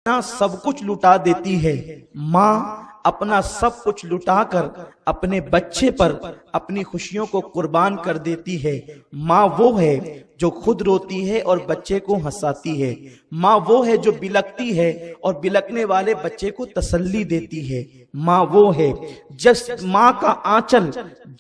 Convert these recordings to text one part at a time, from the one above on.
अपना सब कुछ लुटा देती है, माँ अपना सब कुछ लुटाकर अपने बच्चे पर अपनी खुशियों को कुर्बान कर देती है। माँ वो है जो खुद रोती है और बच्चे को हंसाती है। माँ वो है जो बिलकती है और बिलकने वाले बच्चे को तसल्ली देती है। माँ वो है जिस माँ का आंचल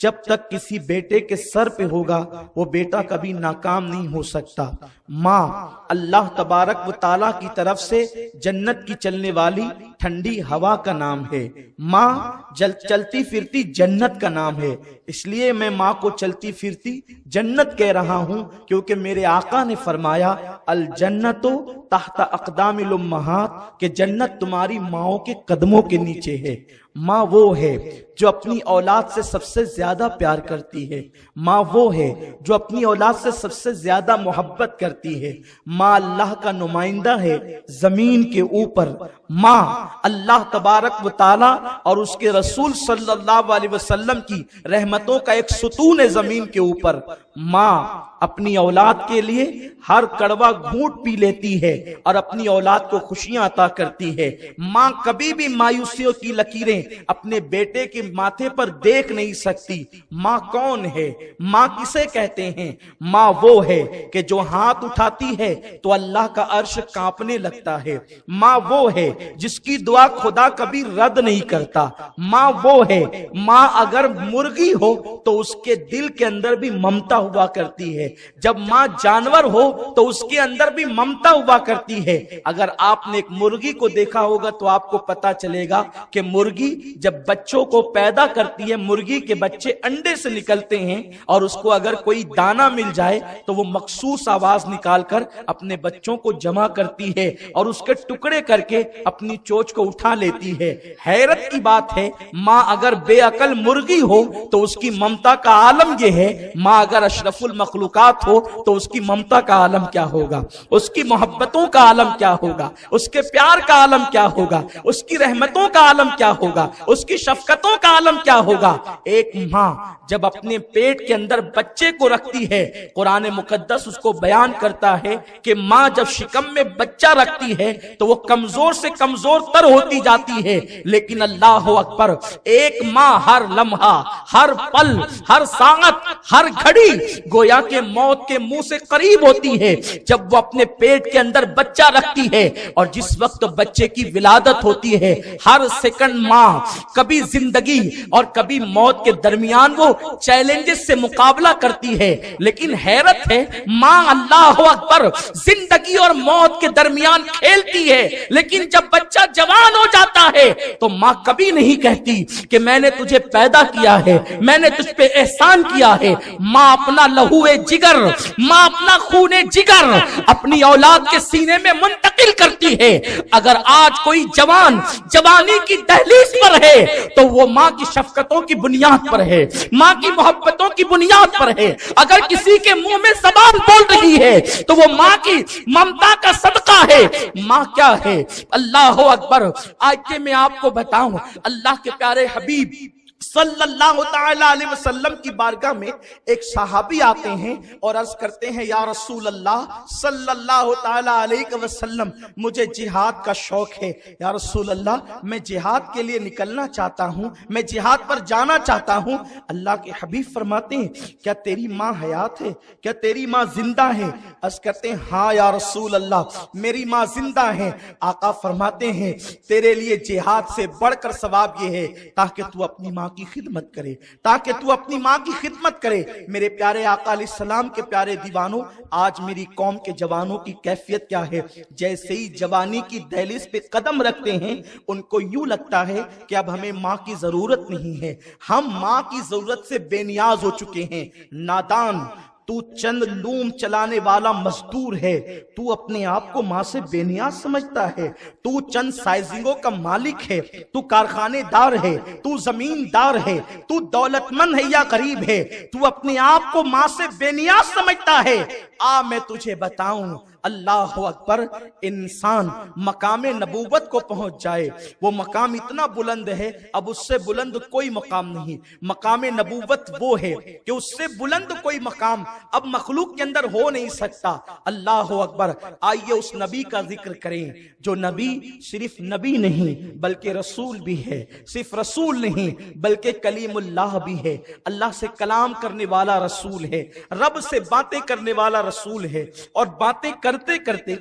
जब तक किसी बेटे के सर पे होगा वो बेटा कभी नाकाम नहीं हो सकता। माँ अल्लाह तबारक व ताला की तरफ से जन्नत की चलने वाली ठंडी हवा का नाम है। माँ चलती फिरती जन्नत का नाम है। इसलिए मैं माँ को चलती फिरती जन्नत कह रहा हूँ, क्योंकि मेरे आका ने फरमाया अल जन्नतो तहता अक़दामिल उम्महात, के जन्नत तुम्हारी माओ के कदमों के नीचे है। माँ वो है जो अपनी औलाद से सबसे ज्यादा प्यार करती है। माँ वो है जो अपनी औलाद से सबसे ज्यादा मोहब्बत करती है। माँ अल्लाह का नुमाइंदा है जमीन के ऊपर। माँ अल्लाह तबारक व ताला और उसके रसूल सल्लल्लाहु अलैहि वसल्लम की रहमतों का एक सुतून है जमीन के ऊपर। माँ अपनी औलाद के लिए हर कड़वा घूंट पी लेती है और अपनी औलाद को खुशियां अता करती है। माँ कभी भी मायूसियों की लकीरें अपने बेटे के माथे पर देख नहीं सकती। माँ कौन है? माँ किसे कहते हैं? माँ वो है कि जो हाथ उठाती है तो अल्लाह का अर्श कांपने लगता है। माँ वो है जिसकी दुआ खुदा कभी रद्द नहीं करता। माँ वो है, माँ अगर मुर्गी हो तो उसके दिल के अंदर भी ममता हुआ करती है। जब माँ जानवर हो तो उसके अंदर भी ममता हुआ करती है। अगर आपने एक मुर्गी को देखा होगा तो आपको पता चलेगा कि मुर्गी जब बच्चों को पैदा करती है, मुर्गी के बच्चे अंडे से निकलते हैं और उसको अगर कोई दाना मिल जाए तो वो मखसूस आवाज निकालकर अपने बच्चों को जमा करती है और उसके टुकड़े करके अपनी चोंच को उठा लेती है। हैरत की बात है, माँ अगर बेअकल मुर्गी हो तो उसकी ममता का आलम यह है, माँ अगर अशरफुल मखलूकात हो तो उसकी ममता का आलम क्या होगा, उसकी मोहब्बतों का आलम क्या होगा, उसके प्यार का आलम क्या होगा, उसकी रहमतों का आलम क्या होगा, उसकी शफकतों का आलम क्या होगा। एक माँ जब अपने पेट के अंदर बच्चे को रखती है, कुरान मुकद्दस उसको बयान करता है कि माँ जब शिकम में बच्चा रखती है तो वो कमजोर से कमजोर तर होती जाती है। लेकिन अल्लाह अकबर, एक माँ हर लम्हा, हर पल, हर साअत, हर घड़ी गोया के मौत के मुंह से करीब होती है जब वो अपने पेट के अंदर बच्चा रखती है। और जिस वक्त बच्चे की विलादत होती है, हर सेकंड माँ कभी जिंदगी और कभी मौत के दरमियान वो चैलेंजेस से मुकाबला करती है। लेकिन हैरत है, माँ अल्लाह अकबर जिंदगी और मौत के दरमियान खेलती है, लेकिन जब बच्चा जवान हो जाता है तो माँ कभी नहीं कहती कि मैंने तुझे पैदा किया है, मैंने तुझ पे एहसान किया है। माँ अपना लहूए जिगर, माँ अपना खूने जिगर अपनी औलाद के सीने में मुंतकिल करती है। अगर आज कोई जवान जवानी की दहलीज पर है तो वो माँ की शफकतों की बुनियाद पर है, माँ की मोहब्बतों की बुनियाद पर है। अगर किसी के मुंह में ज़बान बोल रही है तो वो माँ की ममता का सदका है। माँ क्या है? अल्लाह अकबर। आज के मैं आपको बताऊं, अल्लाह के प्यारे हबीब सल्लल्लाहु ताला अलैहि वसल्लम की बारगाह में एक सहाबी आते हैं और अर्ज करते हैं, या रसूल अल्लाह सल्लल्लाहु ताला अलैहि वसल्लम, मुझे जिहाद का शौक है। या रसूल अल्लाह, मैं जिहाद के लिए निकलना चाहता हूँ, मैं जिहाद पर जाना चाहता हूँ। अल्लाह के हबीब फरमाते हैं, क्या तेरी माँ हयात है? क्या तेरी माँ जिंदा है? अर्ज करते हैं, हाँ या रसूल अल्लाह, मेरी माँ जिंदा है। आका फरमाते हैं, तेरे लिए जिहाद से बढ़कर सवाब ये है ताकि तू अपनी माँ की खिदमत करे, ताकि तू अपनी माँ की खिदमत करे। मेरे प्यारे आका अलैहिस्सलाम के प्यारे दीवानों, आज मेरी कौम के जवानों की कैफियत क्या है? जैसे ही जवानी की दहलीज पे कदम रखते हैं उनको यूं लगता है कि अब हमें माँ की जरूरत नहीं है, हम माँ की जरूरत से बेनियाज हो चुके हैं। नादान, तू चंद लूम चलाने वाला मजदूर है, तू अपने आप को माँ से बेनियाज समझता है। तू चंद साइजिंगों का मालिक है, तू कारखानेदार है, तू जमींदार है, तू दौलतमंद है या गरीब है, तू अपने आप को माँ से बेनियाज समझता है। आ मैं तुझे बताऊं, अल्लाह अकबर, इंसान मकाम नबूवत को पहुंच जाए, वो मकाम इतना बुलंद है, अब उससे बुलंद कोई मकाम नहीं। मकाम नबूवत वो है कि उससे बुलंद कोई मकाम अब मखलूक के अंदर हो नहीं सकता। अल्लाह अकबर। आइए उस नबी का जिक्र करें जो नबी सिर्फ नबी नहीं बल्कि रसूल भी है, सिर्फ रसूल नहीं बल्कि कलीमुल्लाह भी है। अल्लाह से कलाम करने वाला रसूल है, रब से बातें करने वाला रसूल है। और बातें करते करते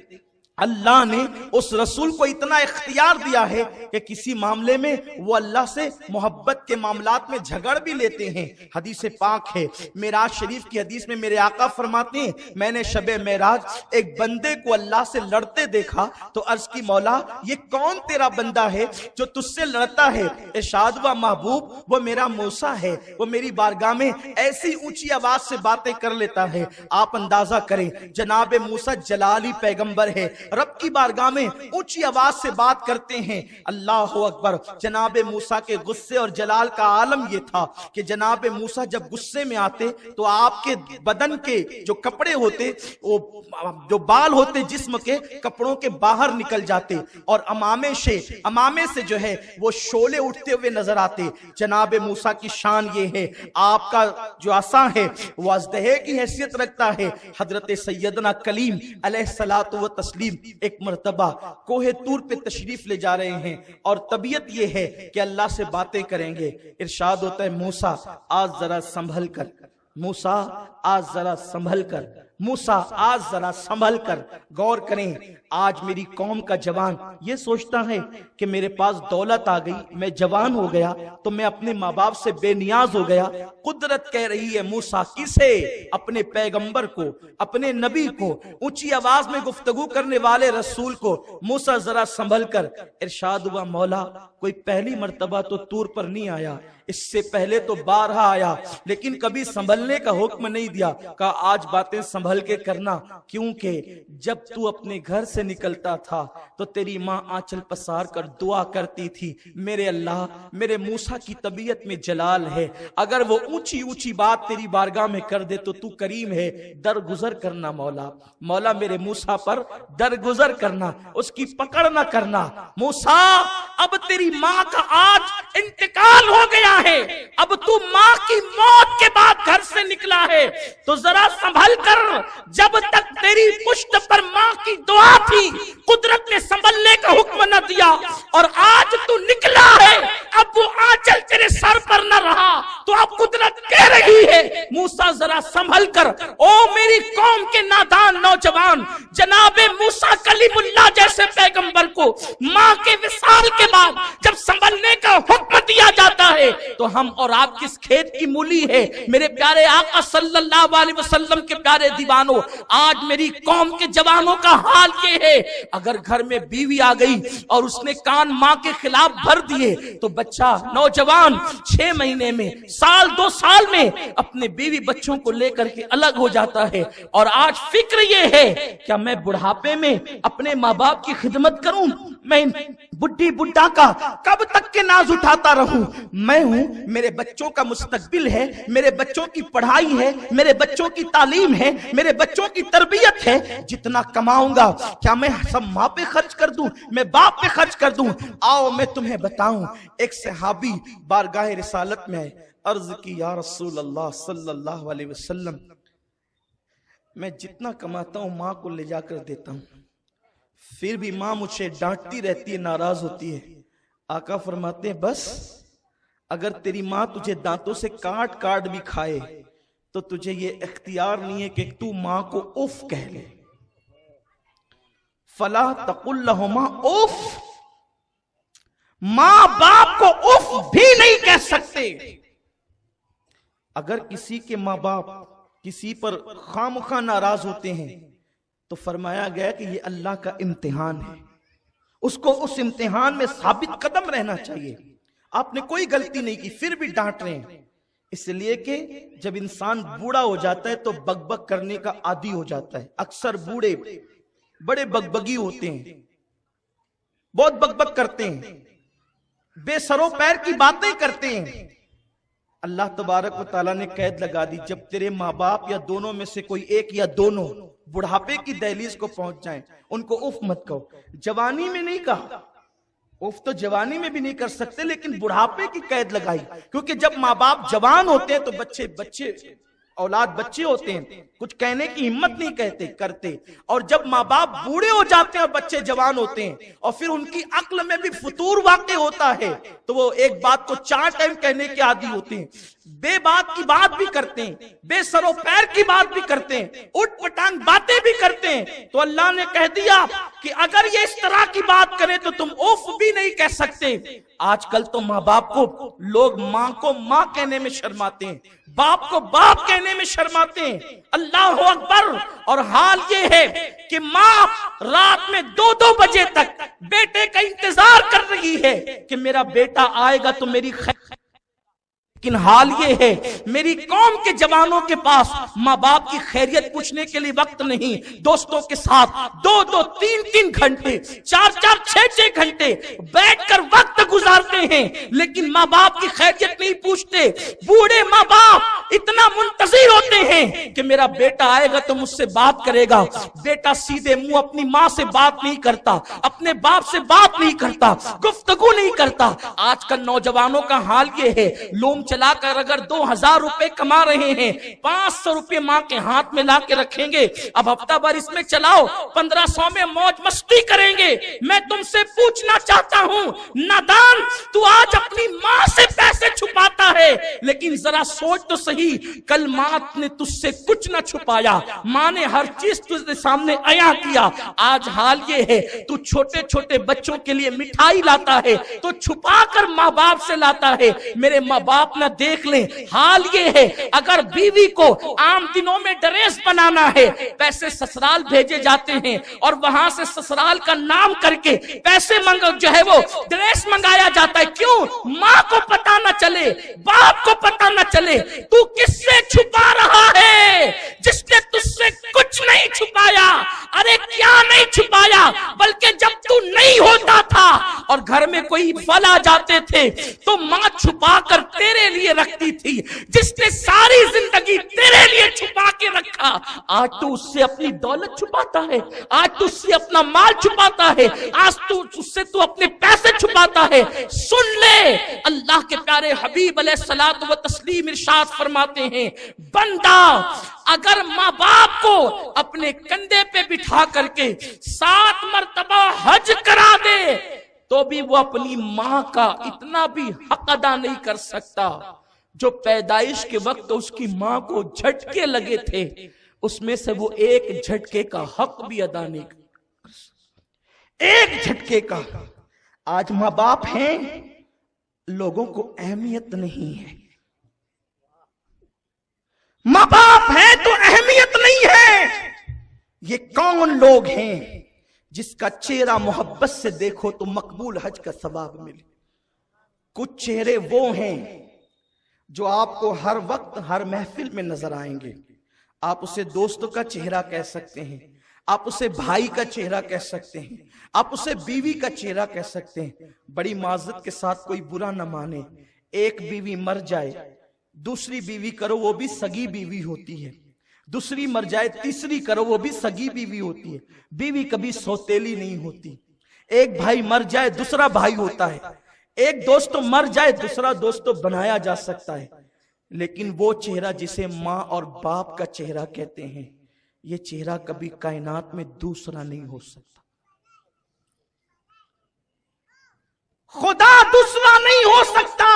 अल्लाह ने उस रसूल को इतना इख्तियार दिया है कि किसी मामले में वो अल्लाह से मोहब्बत के मामलात में झगड़ भी लेते हैं। हदीस पाक है, मेराज शरीफ की हदीस में मेरे आका फरमाते हैं, मैंने शबे मेराज एक बंदे को अल्लाह से लड़ते देखा तो अर्ज की, मौला ये कौन तेरा बंदा है जो तुझसे लड़ता है? इरशाद हुआ, महबूब वो मेरा मूसा है, वो मेरी बारगाह में ऐसी ऊंची आवाज से बातें कर लेता है। आप अंदाजा करें, जनाब मूसा जलाली पैगंबर है, रब की बारगाह में ऊंची आवाज से बात करते हैं। अल्लाह अकबर। जनाब मूसा के गुस्से और जलाल का आलम यह था कि जनाब मूसा जब गुस्से में आते तो आपके बदन के जो कपड़े होते, वो जो बाल होते जिस्म के, कपड़ों के बाहर निकल जाते और अमामे से जो है वो शोले उठते हुए नजर आते। जनाब मूसा की शान ये है, आपका जो आसा है वो अज़दहे की हैसियत रखता है। हजरत सैयदना कलीम अलैहिस्सलातु व तस्लीम एक मर्तबा कोहे तूर पे तशरीफ ले जा रहे हैं और तबीयत यह है कि अल्लाह से बातें करेंगे। इरशाद होता है, मूसा आज जरा संभल कर, मूसा आज जरा संभल कर, मूसा आज जरा संभल कर। गौर करें, आज मेरी कौम का जवान ये सोचता है कि मेरे पास दौलत आ गई, मैं जवान हो गया तो मैं अपने माँ बाप से बेनियाज हो गया। कुदरत कह रही है, मूसा किसे? अपने पैगंबर को, अपने नबी को, ऊंची आवाज में गुफ्तगू करने वाले रसूल को, मूसा जरा संभल कर। इरशाद हुआ, मौला कोई पहली मर्तबा तो तूर पर नहीं आया, इससे पहले तो 12 आया, लेकिन कभी संभलने का हुक्म नहीं दिया। कहा आज बातें संभल के करना, क्योंकि जब तू अपने घर से निकलता था तो तेरी माँ आंचल पसार कर दुआ करती थी, मेरे अल्लाह मेरे मूसा की तबीयत में जलाल है, अगर वो ऊंची ऊंची बात तेरी बारगाह में कर दे तो तू करीम है, दरगुजर करना मौला, मौला मेरे मूसा पर दरगुजर करना, उसकी पकड़ ना करना। मूसा अब तेरी माँ का आज इंतकाल हो गया है, अब तू माँ की मौत के बाद घर से निकला है तो जरा संभल कर। जब तक तेरी पुश्त पर माँ की दुआ थी कुदरत ने संभलने का हुक्म न दिया, और आज तू निकला है अब वो आंचल तेरे सर पर न रहा तो अब कुदरत कह रही है, मूसा जरा संभल कर। ओ मेरी कौम के नादान नौजवान, जनाबे मूसा कलीमुल्लाह जैसे पैगंबर को माँ के विसाल के बाद जब संभलने का हुक्म दिया जाता है तो हम और आप किस खेत की मूली है? मेरे प्यारे आका सल्लल्लाहु अलैहि वसल्लम के प्यारे दीवानों, आज मेरी कौम के जवानों का हाल ये है, अगर घर में बीवी आ गई और उसने कान माँ के खिलाफ भर दिए तो बच्चा नौजवान 6 महीने में, साल 2 साल में अपने बीवी बच्चों को लेकर के अलग हो जाता है। और आज फिक्र ये है, क्या मैं बुढ़ापे में अपने माँ बाप की खिदमत करूं? मैं बुढ़ी बुढ़ा का कब तक के नाज उठाता रहूं? मैं हूं, मेरे बच्चों का मुस्तकबिल है, मेरे बच्चों की पढ़ाई है, मेरे बच्चों की तालीम है, मेरे बच्चों की तरबियत है। जितना कमाऊंगा क्या मैं सब माँ पे खर्च कर दूं, मैं बाप पे खर्च कर दूं? आओ मैं तुम्हें बताऊं, एक सहाबी बारगाह रिसालत में आए, अर्ज की, या रसूल अल्लाह सल्लल्लाहु अलैहि वसल्लम, मैं जितना कमाता हूं माँ को ले जाकर देता हूं, फिर भी माँ मुझे डांटती रहती है, नाराज होती है। आका फरमाते हैं, बस अगर तेरी माँ तुझे दांतों से काट काट भी खाए तो तुझे ये इख्तियार नहीं है कि तू माँ को उफ कह ले। फला तकुल लहुमा उफ, माँ बाप को उफ भी नहीं कह सकते। अगर किसी के माँ बाप किसी पर खामखा नाराज होते हैं तो फरमाया गया कि ये अल्लाह का इम्तिहान है, उसको उस इम्तिहान में साबित कदम रहना चाहिए। आपने कोई गलती नहीं की फिर भी डांट रहे हैं, इसलिए कि जब इंसान बूढ़ा हो जाता है तो बकबक करने का आदी हो जाता है। अक्सर बूढ़े बड़े बकबगी होते हैं, बहुत बकबक करते हैं, बेसरो पैर की बातें करते हैं। अल्लाह तबारक व तआला ने कैद लगा दी, जब तेरे माँ बाप या दोनों में से कोई एक या दोनों बुढ़ापे की दहलीज को पहुंच जाएं, उनको उफ मत कहो। जवानी में नहीं कहा, उफ तो जवानी में भी नहीं कर सकते, लेकिन बुढ़ापे की कैद लगाई, क्योंकि जब माँ बाप जवान होते हैं तो बच्चे औलाद बच्चे होते हैं, कुछ कहने की हिम्मत नहीं करते, और जब माँ बाप बूढ़े हो जाते हैं और बच्चे जवान होते हैं और फिर उनकी अक्ल में भी फुतूर वाक़ होता है, तो वो एक बात को 4 टाइम कहने के आदी होते हैं, बेबात की बात भी करते हैं, बेसरो पैर की बात भी करते हैं, उठ पटांग बातें भी करते हैं। तो अल्लाह ने कह दिया कि अगर ये इस तरह की बात करें तो तुम उफ भी नहीं कह सकते। आजकल तो माँ बाप को लोग माँ को माँ कहने में शर्माते हैं, बाप को बाप कहने में शर्माते हैं। अल्लाह अकबर। और हाल ये है कि माँ रात में 2-2 बजे तक बेटे का इंतजार कर रही है कि मेरा बेटा आएगा तो मेरी लेकिन हाल ये है मेरी कौम के जवानों के पास माँ बाप की खैरियत पूछने के लिए वक्त नहीं, दोस्तों के साथ 2-2, 3-3 घंटे, 4-4, 6-6 घंटे बैठकर वक्त गुजारते हैं, लेकिन माँ बाप की खैरियत नहीं पूछते। बूढ़े माँ बाप इतना मुंतजिर होते हैं कि मेरा बेटा आएगा तो मुझसे बात करेगा। बेटा सीधे मुंह अपनी माँ से बात नहीं करता, अपने बाप से बात नहीं करता, गुफ्तगू नहीं करता। आजकल नौजवानों का हाल ये है, लोम चलाकर अगर 2000 रुपए कमा रहे हैं, 500 रुपए माँ के हाथ में ला के रखेंगे, अब हफ्ता भर इसमें चलाओ, 1500 में मौज मस्ती करेंगे। मैं तुमसे पूछना चाहता हूँ, नादान, तू आज अपनी माँ से पैसे छुपाता है, लेकिन जरा सोच तो सही, कल माँ ने तुझसे कुछ ना छुपाया, माँ ने हर चीज तुझे सामने अया किया। आज हाल ये है, तू छोटे छोटे बच्चों के लिए मिठाई लाता है तो छुपा कर माँ बाप से लाता है। मेरे माँ बाप ना देख ले। हाल ये है, अगर बीवी को आम दिनों में ड्रेस बनाना है, पैसे ससुराल भेजे जाते हैं और वहां से ससुराल का नाम करके पैसे जो है वो ड्रेस मंगाया जाता है। क्यों? माँ को पता ना चले, बाप को पता ना चले। तू किससे छुपा रहा है जिसने तुझसे कुछ नहीं छुपाया? अरे क्या नहीं छुपाया, बल्कि जब तू नहीं होता था और घर में कोई फल आ जाते थे तो माँ छुपा कर तेरे लिए रखती थी, जिसने सारी जिंदगी तेरे लिए छुपा के रखा। आज तू उससे अपनी दौलत छुपाता है, आज तू उससे अपना माल छुपाता है, आज तू उससे तू अपने पैसे छुपाता है। सुन ले, अल्लाह के प्यारे हबीब अलैहिस्सलातु व तस्लीम इरशाद फरमाते हैं, बंदा अगर माँ बाप को अपने कंधे पे बिठा करके 7 मरतबा हज करा दे तो भी वो अपनी माँ का इतना भी हक अदा नहीं कर सकता जो पैदाइश के वक्त उसकी माँ को झटके लगे थे, उसमें से वो एक झटके का हक भी अदा नहीं कर। एक झटके का। आज माँ बाप हैं, लोगों को अहमियत नहीं है। माँ बाप है तो अहमियत नहीं है। ये कौन लोग हैं जिसका चेहरा मोहब्बत से देखो तो मकबूल हज का सवाब मिले? कुछ चेहरे वो हैं जो आपको हर वक्त हर महफिल में नजर आएंगे। आप उसे दोस्तों का चेहरा कह सकते हैं, आप उसे भाई का चेहरा कह सकते हैं, आप उसे बीवी का चेहरा कह सकते हैं। बड़ी माजरत के साथ कोई बुरा न माने, एक बीवी मर जाए, दूसरी बीवी करो वो भी सगी बीवी होती है, दूसरी मर जाए तीसरी करो वो भी सगी बीवी होती है। बीवी कभी सौतेली नहीं होती। एक भाई मर जाए दूसरा भाई होता है, एक दोस्त मर जाए दूसरा दोस्त बनाया जा सकता है, लेकिन वो चेहरा जिसे माँ और बाप का चेहरा कहते हैं, ये चेहरा कभी कायनात में दूसरा नहीं हो सकता। खुदा दूसरा नहीं हो सकता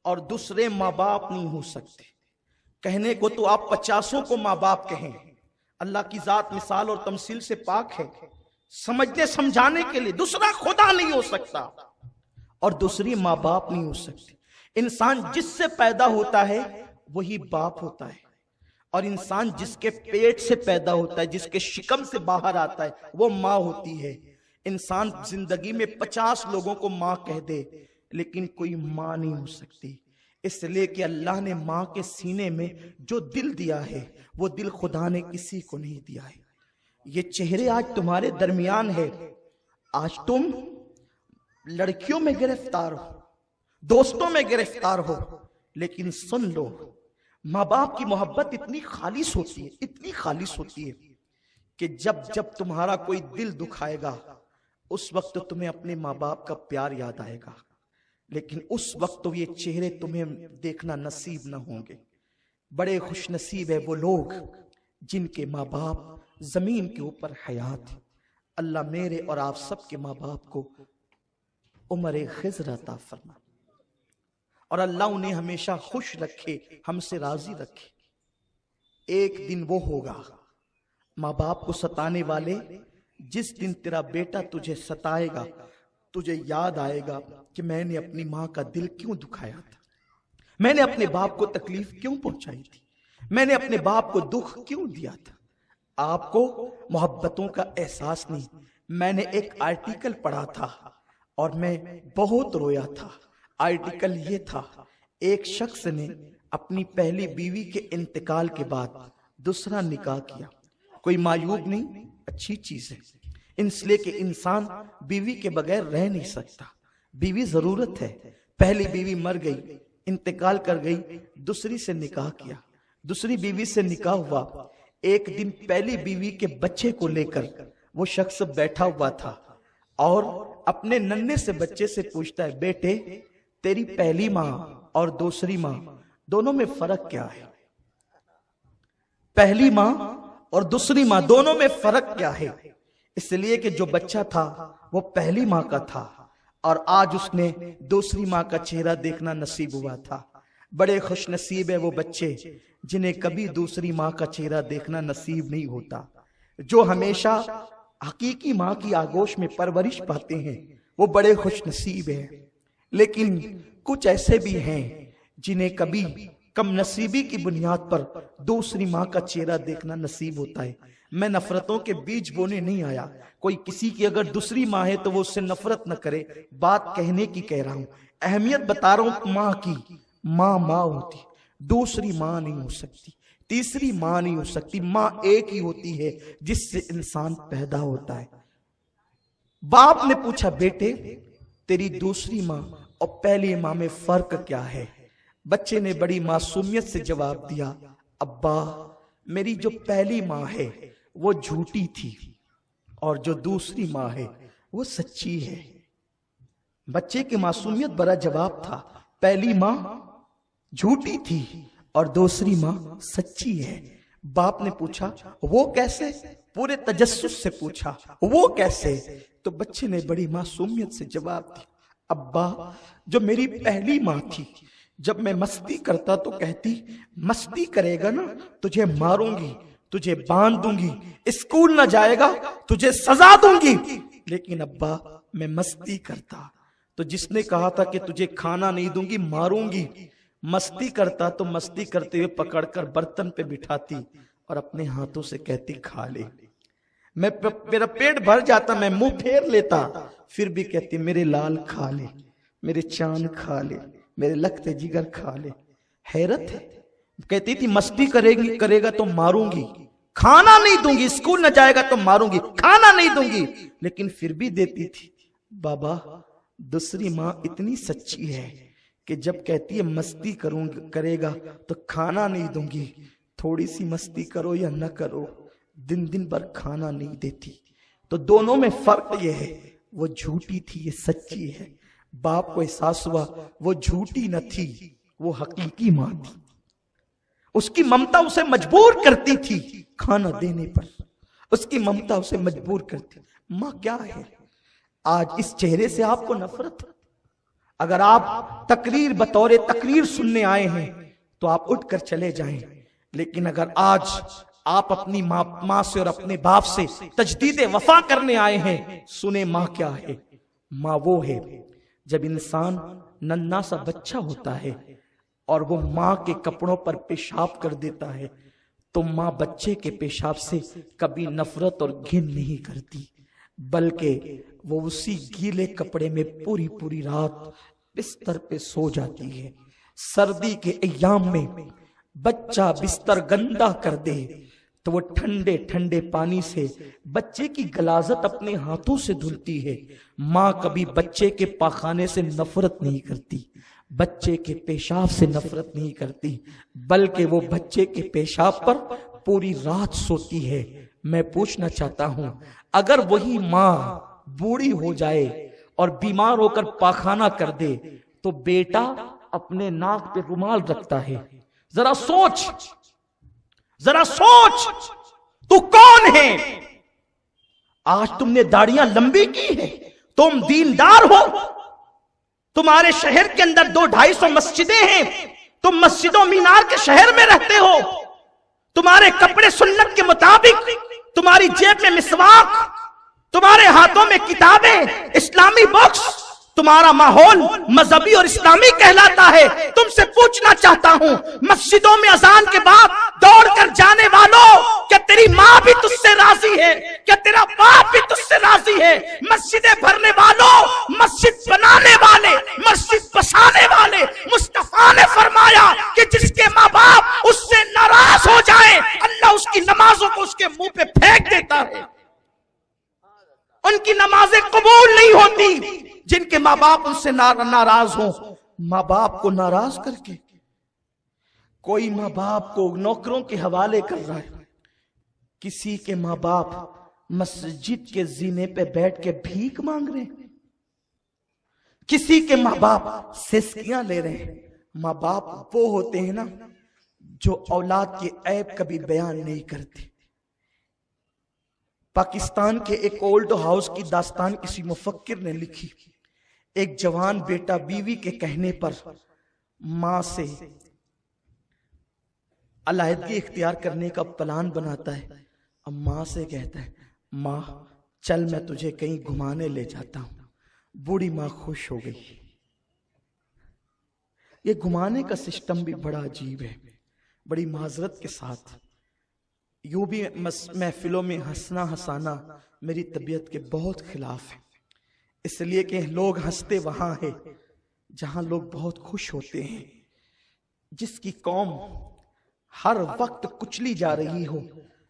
और दूसरे माँ बाप नहीं हो सकते। कहने को तो आप 50 को माँ बाप कहें, अल्लाह की जात मिसाल और तमसील से पाक है। समझने समझाने के लिए दूसरा खुदा नहीं हो सकता और दूसरी माँ बाप नहीं हो सकती। इंसान जिससे पैदा होता है वही बाप होता है, और इंसान जिसके पेट से पैदा होता है, जिसके शिकम से बाहर आता है, वो माँ होती है। इंसान जिंदगी में 50 लोगों को माँ कह दे, लेकिन कोई माँ नहीं हो सकती, इसलिए कि अल्लाह ने माँ के सीने में जो दिल दिया है वो दिल खुदा ने किसी को नहीं दिया है। ये चेहरे आज तुम्हारे दरमियान है। आज तुम लड़कियों में गिरफ्तार हो, दोस्तों में गिरफ्तार हो, लेकिन सुन लो, माँ बाप की मोहब्बत इतनी खालिस होती है, इतनी खालिस होती है कि जब जब तुम्हारा कोई दिल दुखाएगा उस वक्त तुम्हें अपने माँ बाप का प्यार याद आएगा, लेकिन उस वक्त तो ये चेहरे तुम्हें देखना नसीब न होंगे। बड़े खुश नसीब है वो लोग जिनके माँ बाप जमीन के ऊपर हयात है। अल्लाह मेरे और आप सबके माँ बाप को उम्र खिज़र अता फरमाए और अल्लाह उन्हें हमेशा खुश रखे, हमसे राजी रखे। एक दिन वो होगा माँ बाप को सताने वाले, जिस दिन तेरा बेटा तुझे सताएगा, तुझे याद आएगा कि मैंने अपनी माँ का दिल क्यों दुखाया था, मैंने अपने बाप को तकलीफ क्यों पहुंचाई थी, मैंने अपने बाप को दुख क्यों दिया था। आपको मोहब्बतों का एहसास नहीं। मैंने एक आर्टिकल पढ़ा था और मैं बहुत रोया था। आर्टिकल ये था, एक शख्स ने अपनी पहली बीवी के इंतकाल के बाद दूसरा निकाह किया। कोई मायूब नहीं, अच्छी चीज है, इसलिए कि इंसान बीवी के बगैर रह नहीं सकता, बीवी जरूरत है। पहली बीवी मर गई, इंतकाल कर गई, दूसरी से निकाह किया, दूसरी बीवी से निकाह हुआ। एक दिन पहली बीवी के बच्चे को लेकर वो शख्स बैठा हुआ था और अपने नन्हे से बच्चे से पूछता है, बेटे तेरी पहली माँ और दूसरी माँ दोनों में फर्क क्या है? पहली माँ और दूसरी माँ दोनों में फर्क क्या है? इसलिए कि जो बच्चा था वो पहली माँ का था और आज उसने दूसरी माँ का चेहरा देखना नसीब हुआ था। बड़े खुश नसीब है वो बच्चे जिन्हें कभी दूसरी माँ का चेहरा देखना नसीब नहीं होता। जो हमेशा हकीकी माँ की आगोश में परवरिश पाते हैं वो बड़े खुश नसीब हैं। लेकिन कुछ ऐसे भी हैं जिन्हें कभी कम नसीबी की बुनियाद पर दूसरी माँ का चेहरा देखना नसीब होता है। मैं नफरतों के बीज बोने नहीं आया। कोई किसी की अगर दूसरी माँ है तो वो उससे नफरत न करे, बात कहने की कह रहा हूं, अहमियत बता रहा हूं माँ की। माँ माँ होती, दूसरी माँ नहीं हो सकती, तीसरी माँ नहीं हो सकती। माँ एक ही होती है जिससे इंसान पैदा होता है। बाप ने पूछा, बेटे तेरी दूसरी माँ और पहली माँ में फर्क क्या है? बच्चे ने बड़ी मासूमियत से जवाब दिया, अब्बा मेरी जो पहली माँ है वो झूठी थी और जो दूसरी माँ है वो सच्ची है। बच्चे की मासूमियत भरा जवाब था, पहली माँ झूठी थी और दूसरी माँ सच्ची है। बाप ने पूछा, वो कैसे? पूरे तजस्सुस से पूछा, वो कैसे? तो बच्चे ने बड़ी मासूमियत से जवाब दिया, अब्बा जो मेरी पहली माँ थी, जब मैं मस्ती करता तो कहती, मस्ती करेगा ना तुझे मारूंगी, तुझे बांध दूंगी, स्कूल न जाएगा तुझे सजा दूंगी। लेकिन अब्बा मैं मस्ती करता तो जिसने कहा था कि तुझे खाना नहीं दूंगी मारूंगी, मस्ती करता तो मस्ती करते हुए पकड़कर बर्तन पे बिठाती और अपने हाथों से कहती खा ले। मेरा पेट भर जाता, मैं मुंह फेर लेता, फिर भी कहती मेरे लाल खा ले, मेरे चांद खा ले, मेरे लखते जिगर खा ले। हैरत है, कहती थी मस्ती करेगा तो मारूंगी, खाना नहीं दूंगी, स्कूल न जाएगा तो मारूंगी, खाना नहीं दूंगी, लेकिन फिर भी देती थी। बाबा दूसरी माँ इतनी सच्ची है कि जब कहती है मस्ती करेगा तो खाना नहीं दूंगी, थोड़ी सी मस्ती करो या न करो दिन दिन भर खाना नहीं देती। तो दोनों में फर्क ये है, वो झूठी थी ये सच्ची है। बाप को एहसास हुआ वो झूठी न थी, वो हकीकी माँ थी। उसकी ममता उसे मजबूर करती थी खाना देने पर, उसकी ममता उसे मजबूर करती। माँ क्या है? आज इस चेहरे से आपको नफरत है। अगर आप तकरीर बतौरे तकरीर सुनने आए हैं तो आप उठकर चले जाएं, लेकिन अगर आज आप अपनी माँ से और अपने बाप से तजदीद वफा करने आए हैं, सुने माँ क्या है। माँ वो है जब इंसान नन्हा सा बच्चा होता है और वो माँ के कपड़ों पर पेशाब कर देता है तो माँ बच्चे के पेशाब से कभी नफरत और घिन नहीं करती, बल्कि वो उसी गीले कपड़े में पूरी पूरी रात बिस्तर पे सो जाती है। सर्दी के अय्याम में बच्चा बिस्तर गंदा कर दे तो वो ठंडे ठंडे पानी से बच्चे की गलाजत अपने हाथों से धुलती है। माँ कभी बच्चे के पाखाने से नफरत नहीं करती, बच्चे के पेशाब से नफरत नहीं करती, बल्कि वो बच्चे के पेशाब पर पूरी रात सोती है। मैं पूछना चाहता हूं, अगर वही माँ बूढ़ी हो जाए और बीमार होकर पाखाना कर दे तो बेटा अपने नाक पे रुमाल रखता है। जरा सोच, जरा सोच, तू कौन है? आज तुमने दाढ़ियां लंबी की है, तुम दीनदार हो, तुम्हारे शहर के अंदर 200-250 मस्जिदें हैं, तुम मस्जिदों मीनार के शहर में रहते हो, तुम्हारे कपड़े सुन्नत के मुताबिक, तुम्हारी जेब में मिसवाक, तुम्हारे हाथों में किताबें, इस्लामी बुक्स, तुम्हारा माहौल मजहबी और इस्लामी कहलाता है। तुमसे पूछना चाहता हूं, मस्जिदों में अजान के बाद दौड़कर जाने वालों, क्या तेरी माँ भी तुझसे राजी है? क्या तेरा बाप भी तुझसे राजी है? मस्जिदें भरने वालों, मस्जिद बनाने वाले, मस्जिद बसाने वाले, मुस्तफा ने फरमाया कि जिसके माँ बाप उससे नाराज हो जाए, अल्लाह उसकी नमाजों को उसके मुंह पे फेंक देता है। उनकी नमाजें कबूल नहीं होती जिनके माँ बाप उनसे नाराज हो। माँ बाप को नाराज करके कोई माँ बाप को नौकरों के हवाले कर रहा है, किसी के माँ बाप मस्जिद के जीने पे बैठ के भीख मांग रहे हैं, किसी के माँ बाप सिसकियां ले रहे हैं। माँ बाप वो होते हैं ना जो औलाद के ऐब कभी बयान नहीं करते। पाकिस्तान के एक ओल्ड हाउस की दास्तान किसी मुफक्किर ने लिखी। एक जवान बेटा बीवी के कहने पर मां से अलहदगी इख्तियार करने का प्लान बनाता है। अब मां से कहता है, मां चल मैं तुझे कहीं घुमाने ले जाता हूं। बूढ़ी मां खुश हो गई। ये घुमाने का सिस्टम भी बड़ा अजीब है। बड़ी माजरत के साथ यूं भी महफिलों में हंसना हंसाना मेरी तबीयत के बहुत खिलाफ है, इसलिए कि लोग हंसते वहां है जहां लोग बहुत खुश होते हैं। जिसकी कौम हर वक्त कुचली जा रही हो,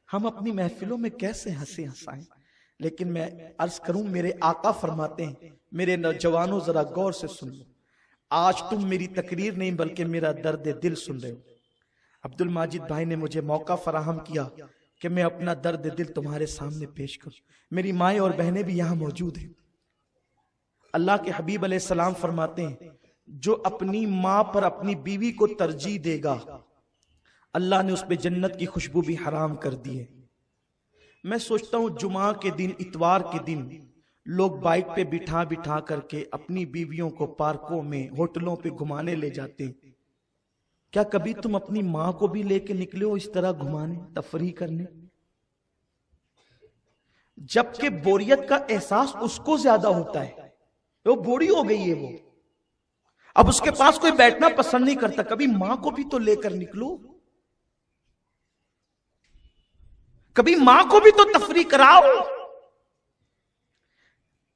हम अपनी महफिलों में कैसे हंसे हंसाएं। लेकिन मैं अर्ज करूं, मेरे आका फरमाते हैं, मेरे नौजवानों जरा गौर से सुन लो, आज तुम मेरी तकरीर नहीं बल्कि मेरा दर्द दिल सुन रहे हो। अब्दुल माजिद भाई ने मुझे मौका फराहम किया कि मैं अपना दर्द दिल तुम्हारे सामने पेश करूं। मेरी माएं और बहनें भी यहां मौजूद हैं। अल्लाह के हबीब अलैहिस्सलाम फरमाते हैं, जो अपनी मां पर अपनी बीवी को तरजीह देगा, अल्लाह ने उस पे जन्नत की खुशबू भी हराम कर दी है। मैं सोचता हूं जुमा के दिन, इतवार के दिन लोग बाइक पे बिठा बिठा करके अपनी बीवियों को पार्कों में, होटलों पे घुमाने ले जाते हैं। क्या कभी तुम अपनी मां को भी लेके निकले हो इस तरह घुमाने, तफरीह करने? जबकि बोरियत का एहसास उसको ज्यादा होता है, वो बूढ़ी हो गई है, वो अब उसके पास कोई बैठना पसंद नहीं करता। कभी मां को भी तो लेकर निकलो, कभी मां को भी तो तफरीह कराओ।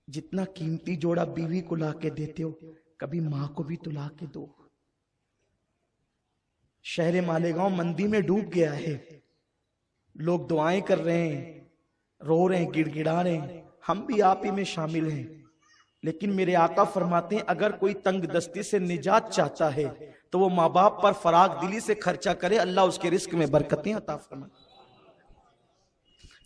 जितना कीमती जोड़ा बीवी को लाके देते हो, कभी मां को भी तो लाके दो। शहर मालेगांव मंदी में डूब गया है, लोग दुआएं कर रहे हैं, रो रहे हैं, गिड़गिड़ा रहे हैं, हम भी आप ही में शामिल हैं। लेकिन मेरे आका फरमाते हैं, अगर कोई तंग दस्ती से निजात चाहता है तो वो माँ बाप पर फराग दिली से खर्चा करे, अल्लाह उसके रिस्क में बरकतें अता फरमाए।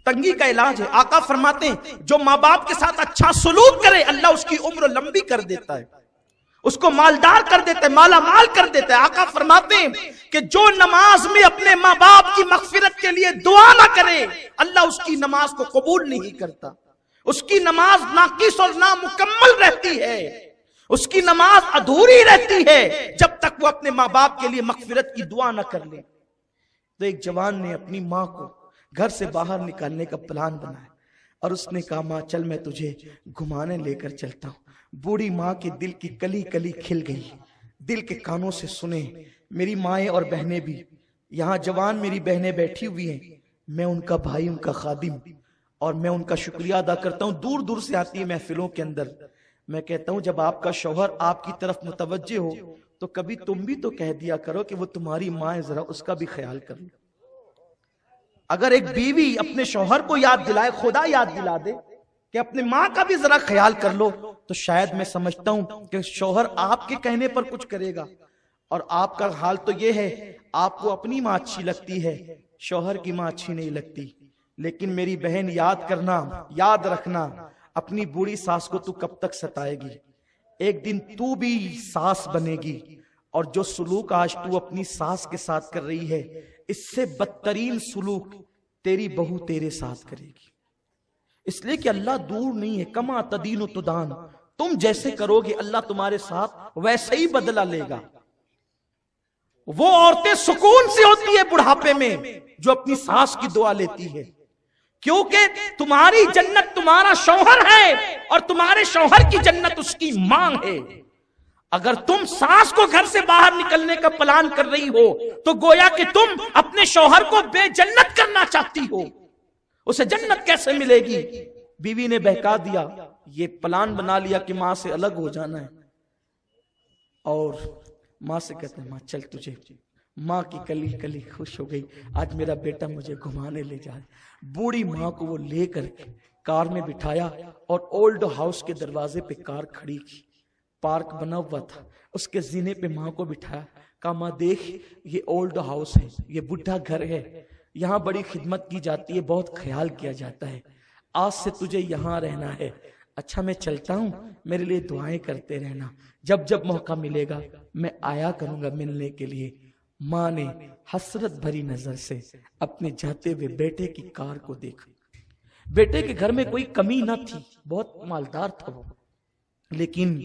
तंगी का इलाज है। आका फरमाते हैं, जो माँ बाप के साथ अच्छा सलूक करे, अल्लाह उसकी उम्र लंबी कर देता है, उसको मालदार कर देता है, माला माल कर देता है। आका फरमाते हैं कि जो नमाज में अपने माँ बाप की मगफिरत के लिए दुआ ना करे, अल्लाह उसकी नमाज को कबूल नहीं करता। उसकी नमाज नाकिस और नामुकम्मल रहती है, उसकी नमाज अधूरी रहती है जब तक वो अपने माँ बाप के लिए मगफिरत की दुआ ना कर ले। तो एक जवान ने अपनी माँ को घर से बाहर निकालने का प्लान बनाया और उसने कहा, माँ चल मैं तुझे घुमाने लेकर चलता हूँ। बूढ़ी माँ के दिल की कली कली खिल गई, दिल के कानों से सुने। मेरी माएं और बहनें भी यहाँ, जवान मेरी बहनें बैठी हुई हैं, मैं उनका भाई, उनका खादिम, और मैं उनका शुक्रिया अदा करता हूँ। दूर दूर से आती है महफिलों के अंदर। मैं कहता हूँ, जब आपका शौहर आपकी तरफ मुतवज्जे हो तो कभी तुम भी तो कह दिया करो कि वो तुम्हारी माँ है, जरा उसका भी ख्याल कर लो। अगर एक बीवी अपने शौहर को याद दिलाए, खुदा याद दिला दे कि अपने माँ का भी जरा ख्याल कर लो, तो शायद मैं समझता हूं कि शौहर आपके कहने पर कुछ करेगा। और आपका हाल तो ये है, आपको अपनी माँ अच्छी लगती है, शौहर की माँ अच्छी नहीं लगती। लेकिन मेरी बहन याद करना, याद रखना, अपनी बूढ़ी सास को तू कब तक सताएगी? एक दिन तू भी सास बनेगी और जो सुलूक आज तू अपनी सास के साथ कर रही है, इससे बदतरीन सुलूक तेरी बहू तेरे साथ करेगी। इसलिए कि अल्लाह दूर नहीं है। कमा तदीन तुदान, तुम जैसे करोगे अल्लाह तुम्हारे साथ वैसे ही बदला लेगा। वो औरतें सुकून से होती है बुढ़ापे में जो अपनी सास की दुआ लेती है, क्योंकि तुम्हारी जन्नत तुम्हारा शौहर है और तुम्हारे शौहर की जन्नत उसकी मांग है। अगर तुम सास को घर से बाहर निकलने का प्लान कर रही हो तो गोया कि तुम अपने शौहर को बेजन्नत करना चाहती हो। उसे जन्नत कैसे मिलेगी? बीवी ने बहका दिया, ये प्लान बना लिया कि मां से अलग हो जाना है, और माँ से कहते हैं माँ चल तुझे, माँ की कली कली खुश हो गई, आज मेरा बेटा मुझे घुमाने ले जाए। बूढ़ी माँ को वो लेकर कार में बिठाया और ओल्ड हाउस के दरवाजे पे कार खड़ी की। पार्क बना हुआ था, उसके जीने पे माँ को बिठाया, कहा माँ देख ये ओल्ड हाउस है, ये बुढ़ा घर है, यहाँ बड़ी खिदमत की जाती है, बहुत ख्याल किया जाता है, आज से तुझे यहाँ रहना है। अच्छा मैं चलता हूँ, मेरे लिए दुआएं करते रहना, जब जब मौका मिलेगा मैं आया करूंगा मिलने के लिए। माँ ने हसरत भरी नजर से अपने जाते हुए बेटे की कार को देखा। बेटे के घर में कोई कमी न थी, बहुत मालदार था वो, लेकिन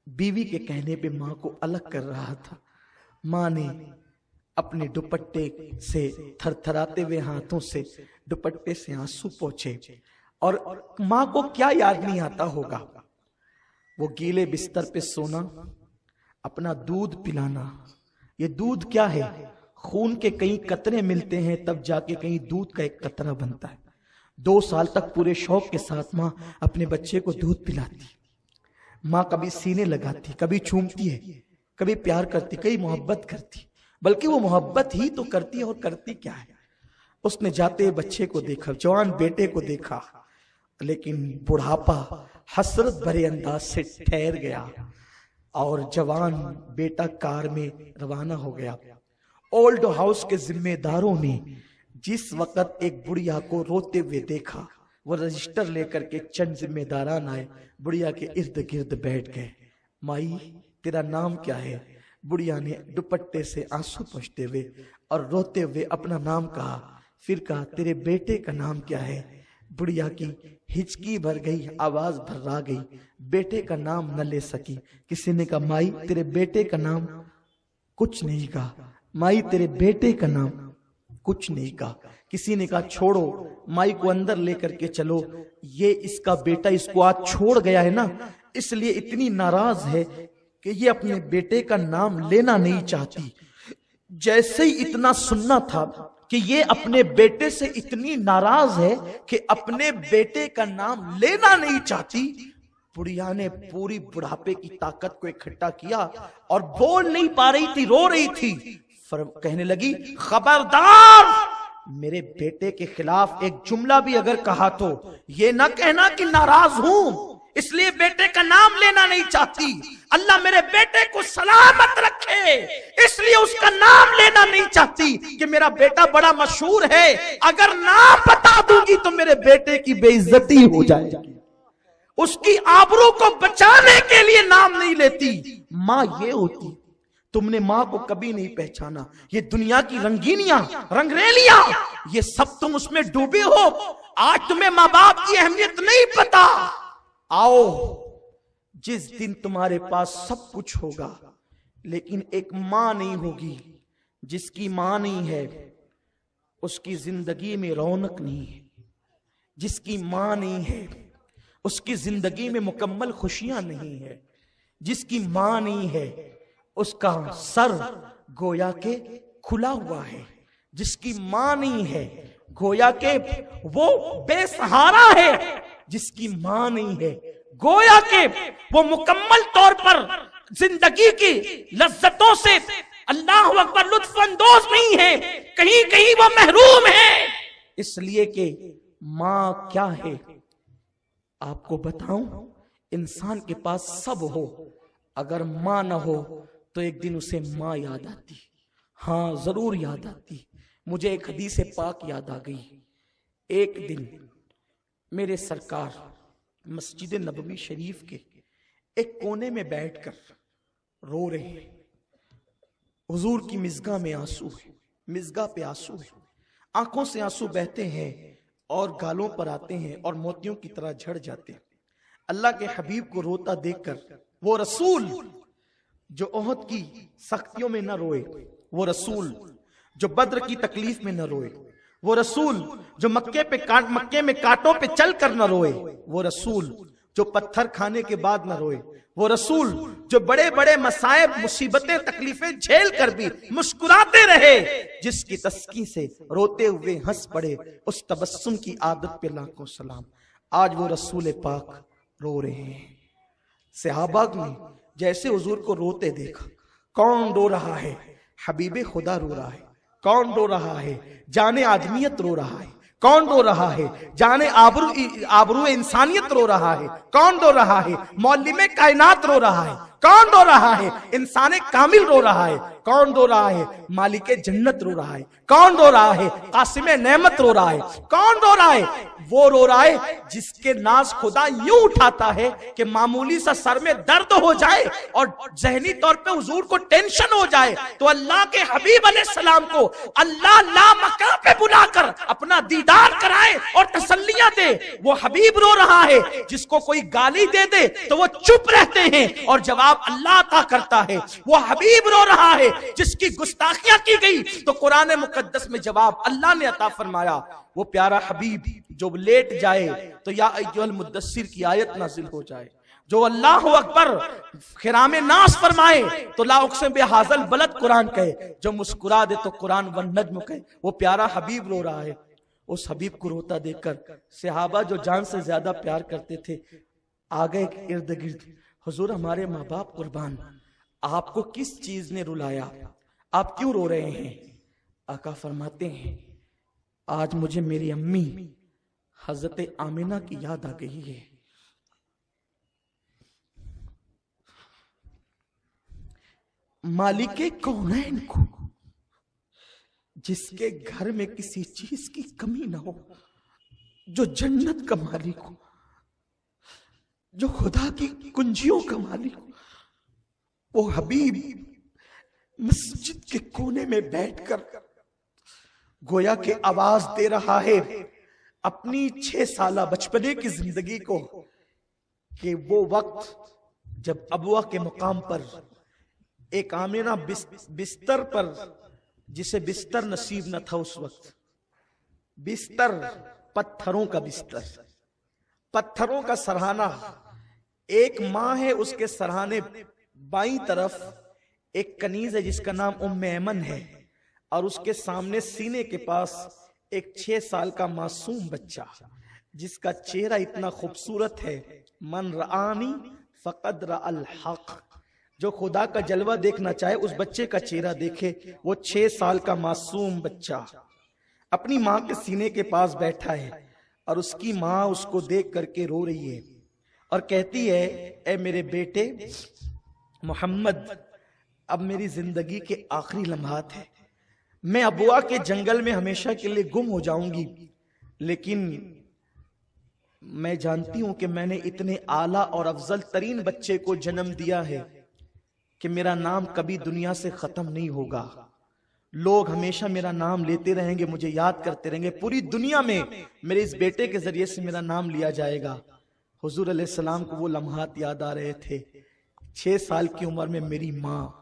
बीवी के कहने पे माँ को अलग कर रहा था। माँ ने अपने दुपट्टे से थरथराते हुए हाथों से दुपट्टे से आंसू पोंछे, और माँ को क्या याद नहीं आता होगा, वो गीले बिस्तर पे सोना, अपना दूध पिलाना। ये दूध क्या है? खून के कई कतरे मिलते हैं तब जाके कहीं दूध का एक कतरा बनता है। 2 साल तक पूरे शौक के साथ माँ अपने बच्चे को दूध पिलाती। माँ कभी सीने लगाती, कभी चूमती है, कभी प्यार करती, कभी मोहब्बत करती, बल्कि वो मोहब्बत ही तो करती है। और करती क्या है? उसने जाते बच्चे को देखा, जवान बेटे को देखा, लेकिन बुढ़ापा हसरत भरे अंदाज से ठहर गया और जवान बेटा कार में रवाना हो गया। ओल्ड हाउस के जिम्मेदारों ने जिस वक्त एक बुढ़िया को रोते हुए देखा, वो रजिस्टर लेकर के चंद जिम्मेदारान आए, बुढ़िया के इर्द गिर्द बैठ गए। माई तेरा नाम क्या है? बुढ़िया ने दुपट्टे से आंसू पोंछते हुए और रोते हुए अपना नाम कहा। फिर कहा तेरे बेटे का नाम क्या है? बुढ़िया की हिचकी भर गई, आवाज भर्रा गई, बेटे का नाम न ले सकी। किसी ने कहा माई तेरे बेटे का नाम? कुछ नहीं कहा। माई तेरे बेटे का नाम? कुछ नहीं कहा। किसी ने कहा छोड़ो, माई को अंदर लेकर के चलो, ये इसका बेटा इसको आज छोड़ गया है ना, इसलिए इतनी नाराज है कि ये अपने बेटे का नाम लेना नहीं चाहती। जैसे ही इतना सुनना था कि ये अपने बेटे से इतनी नाराज है कि अपने बेटे का नाम लेना नहीं चाहती, बुढ़िया ने पूरी बुढ़ापे की ताकत को इकट्ठा किया और बोल नहीं पा रही थी, रो रही थी। कहने लगी खबरदार, मेरे बेटे के खिलाफ एक जुमला भी अगर कहा तो ये ना कहना कि नाराज हूं इसलिए बेटे का नाम लेना नहीं चाहती। अल्लाह मेरे बेटे को सलामत रखे इसलिए उसका नाम लेना नहीं चाहती कि मेरा बेटा बड़ा मशहूर है, अगर नाम बता दूंगी तो मेरे बेटे की बेइज्जती हो जाएगी। उसकी आबरू को बचाने के लिए नाम नहीं लेती। माँ ये होती। तुमने माँ को कभी नहीं पहचाना। ये दुनिया की रंगीनियां, रंगरेलियां, ये सब तुम उसमें डूबे हो। आज तुम्हें माँ बाप की अहमियत नहीं पता। आओ, जिस दिन तुम्हारे पास सब कुछ होगा लेकिन एक माँ नहीं होगी, जिसकी माँ नहीं है उसकी जिंदगी में रौनक नहीं है। जिसकी माँ नहीं है उसकी जिंदगी में मुकम्मल खुशियां नहीं है। जिसकी माँ नहीं है उसका सर गोया के खुला हुआ है। जिसकी माँ नहीं है गोया के वो बेसहारा है। जिसकी माँ नहीं है गोया के वो मुकम्मल तौर पर जिंदगी की लज्जतों से अल्लाह अकबर लुत्फअंदोज नहीं है, कहीं कहीं वो महरूम है। इसलिए कि माँ क्या है आपको बताऊं, इंसान के पास सब हो, अगर माँ ना हो तो एक दिन उसे माँ याद आती। हाँ, जरूर याद आती। मुझे एक हदीस पाक याद आ गई। एक दिन मेरे सरकार मस्जिद नबवी शरीफ के एक कोने में बैठकर रो रहे हैं। हुजूर की मिज़गा में आंसू है, मिज़गा पे आंसू है, आंखों से आंसू बहते हैं और गालों पर आते हैं और मोतियों की तरह झड़ जाते हैं। अल्लाह के हबीब को रोता देखकर, वो रसूल जो ओहद की सख्तियों में न रोए, वो रसूल जो बद्र की तकलीफ में न रोए, वो रसूल जो मक्के में कांटों पे चल कर न रोए, वो रसूल जो पत्थर खाने के बाद न रोए, वो रसूल जो बड़े बड़े मसाइब मुसीबतें तकलीफें झेल कर भी मुस्कुराते रहे, जिसकी तस्की से रोते हुए हंस पड़े, उस तबस्सुम की आदत पे लाखों सलाम। आज वो रसूल पाक रो रहे हैं। सहाबा ने जैसे हुजूर को रोते देखा। कौन रो रहा है? हबीबे खुदा रो रहा है। कौन रो रहा है? जाने आदमियत रो रहा है। कौन रो रहा है? जाने आबरू इंसानियत रो रहा है। कौन रो रहा है? मौलिम कायनात रो रहा है। कौन रो रहा है? इंसान कामिल रो रहा है। कौन रो रहा है? मालिक जन्नत रो रहा है। कौन रो रहा है? कासिम नेमत रो रहा है। कौन रो रहा है? वो रो रहा है जिसके नाज खुदा यूं उठाता है कि मामूली सा सर में दर्द हो जाए और जहनी तौर पे हुजूर को टेंशन हो जाए तो अल्लाह के हबीब अलैहिस्सलाम को अल्लाह लामकान पे बुलाकर अपना दीदार कराए और तसल्लियां दे। वो हबीब रो रहा है जिसको कोई गाली दे दे तो वो चुप रहते हैं और जवाब अल्लाह अता करता है। वो हबीब रो रहा है जिसकी गुस्ताखियां की गई तो कुरान मुकद्दस में जवाब अल्लाह ने अता फरमाया। वो प्यारा हबीब जो लेट जाए तो या अय्युहल मुद्दस्सिर की आयत नाजिल हो जाए, जो अल्लाहु अकबर खिरामे नास फरमाए तो ला उक़सिम बिहाज़ल बलद कुरान कहे, जो मुस्कुरा दे तो कुरान वन नज्म कहे। वो प्यारा हबीब रो रहा है। उस हबीब को रोता देखकर सहाबा जो जान से ज्यादा प्यार करते थे आ गए इर्द गिर्द। हुजूर, हमारे माँ बाप कुर्बान, आपको किस चीज ने रुलाया? आप क्यों रो रहे हैं? आका फरमाते हैं, आज मुझे मेरी अम्मी हजरत आमिना की याद आ गई है। मालिके कौनैन को, जिसके घर में किसी चीज की कमी ना हो, जो जन्नत का मालिक हो, जो खुदा की कुंजियों का मालिक हो, वो हबीब मस्जिद के कोने में बैठकर गोया के आवाज दे रहा है अपनी 6 साला बचपने की जिंदगी को कि वो वक्त जब अबुआ के मुकाम पर एक आमिना बिस्तर पर, जिसे बिस्तर नसीब न था उस वक्त, बिस्तर पत्थरों का बिस्तर, पत्थरों का सरहाना, एक माँ है उसके सरहाने बाईं तरफ एक कनीज है जिसका नाम उम्मे ऐमन है और उसके सामने सीने के पास एक 6 साल का मासूम बच्चा जिसका चेहरा इतना खूबसूरत है, मन रआनी फकद रअल हक, जो खुदा का जलवा देखना चाहे उस बच्चे का चेहरा देखे। वो 6 साल का मासूम बच्चा अपनी माँ के सीने के पास बैठा है और उसकी माँ उसको देख करके रो रही है और कहती है, ए मेरे बेटे मोहम्मद, अब मेरी जिंदगी के आखिरी लम्हात है, मैं अबुआ के जंगल में हमेशा के लिए गुम हो जाऊंगी, लेकिन मैं जानती हूं कि मैंने इतने आला और अफजल तरीन बच्चे को जन्म दिया है कि मेरा नाम कभी दुनिया से खत्म नहीं होगा। लोग हमेशा मेरा नाम लेते रहेंगे, मुझे याद करते रहेंगे, पूरी दुनिया में मेरे इस बेटे के जरिए से मेरा नाम लिया जाएगा। हुजूर अलैहिस्सलाम को वो लम्हात याद आ रहे थे। 6 साल की उम्र में मेरी माँ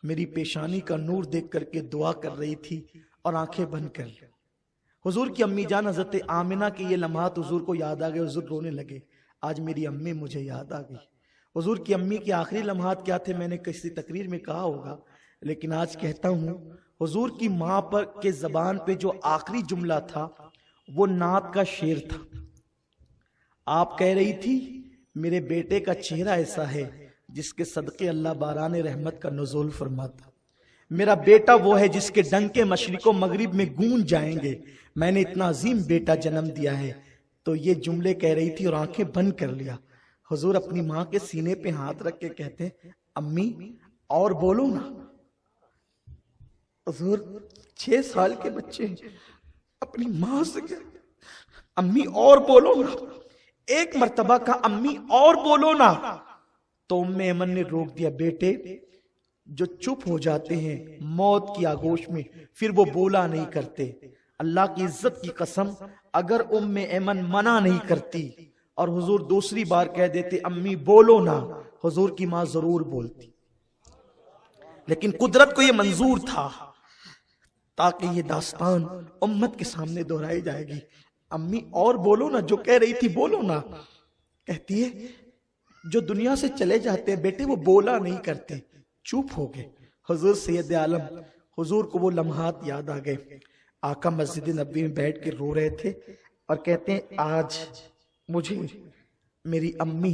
मेरी पेशानी का नूर देख करके दुआ कर रही थी और आंखें बंद कर। हुजूर की अम्मी जान हजरत आमिना के ये लम्हात हुजूर को याद आ गए। हुजूर रोने लगे, आज मेरी अम्मी मुझे याद आ गई। हुजूर की अम्मी के आखिरी लम्हात क्या थे मैंने किसी तकरीर में कहा होगा, लेकिन आज कहता हूँ, हुजूर की माँ पर के जबान पे जो आखिरी जुमला था वो नात का शेर था। आप कह रही थी, मेरे बेटे का चेहरा ऐसा है जिसके सदके अल्लाह बारान रहमत का नुज़ूल फरमाता। मेरा बेटा वो है जिसके डंके मशरिको मगरिब में गूंज जाएंगे। मैंने इतना अजीम बेटा जन्म दिया है। तो ये जुमले कह रही थी और आंखें बंद कर लिया। हुजूर अपनी माँ के सीने पे हाथ रख के कहते हैं, अम्मी और बोलो ना। हुजूर 6 साल के बच्चे अपनी माँ से कहते, अम्मी और बोलो ना। एक मर्तबा का अम्मी और बोलो ना, तो उम्मे ऐमन ने रोक दिया। बेटे जो चुप हो जाते हैं मौत की आगोश में, फिर वो बोला नहीं करते। अल्लाह की इज्जत की कसम, अगर उम्मे ऐमन मना नहीं करती और हुजूर दूसरी बार कह देते अम्मी बोलो ना, हुजूर की मां जरूर बोलती। लेकिन कुदरत को यह मंजूर था ताकि ये दास्तान उम्मत के सामने दोहराई जाएगी। अम्मी और बोलो ना, जो कह रही थी बोलो ना। कहती है जो दुनिया से चले जाते हैं बेटे वो बोला नहीं करते, चुप हो गए। हुजूर सैयद आलम, हुजूर को वो लम्हात याद आ गए। आका मस्जिद नबी में बैठ के रो रहे थे और कहते हैं आज मुझे मेरी अम्मी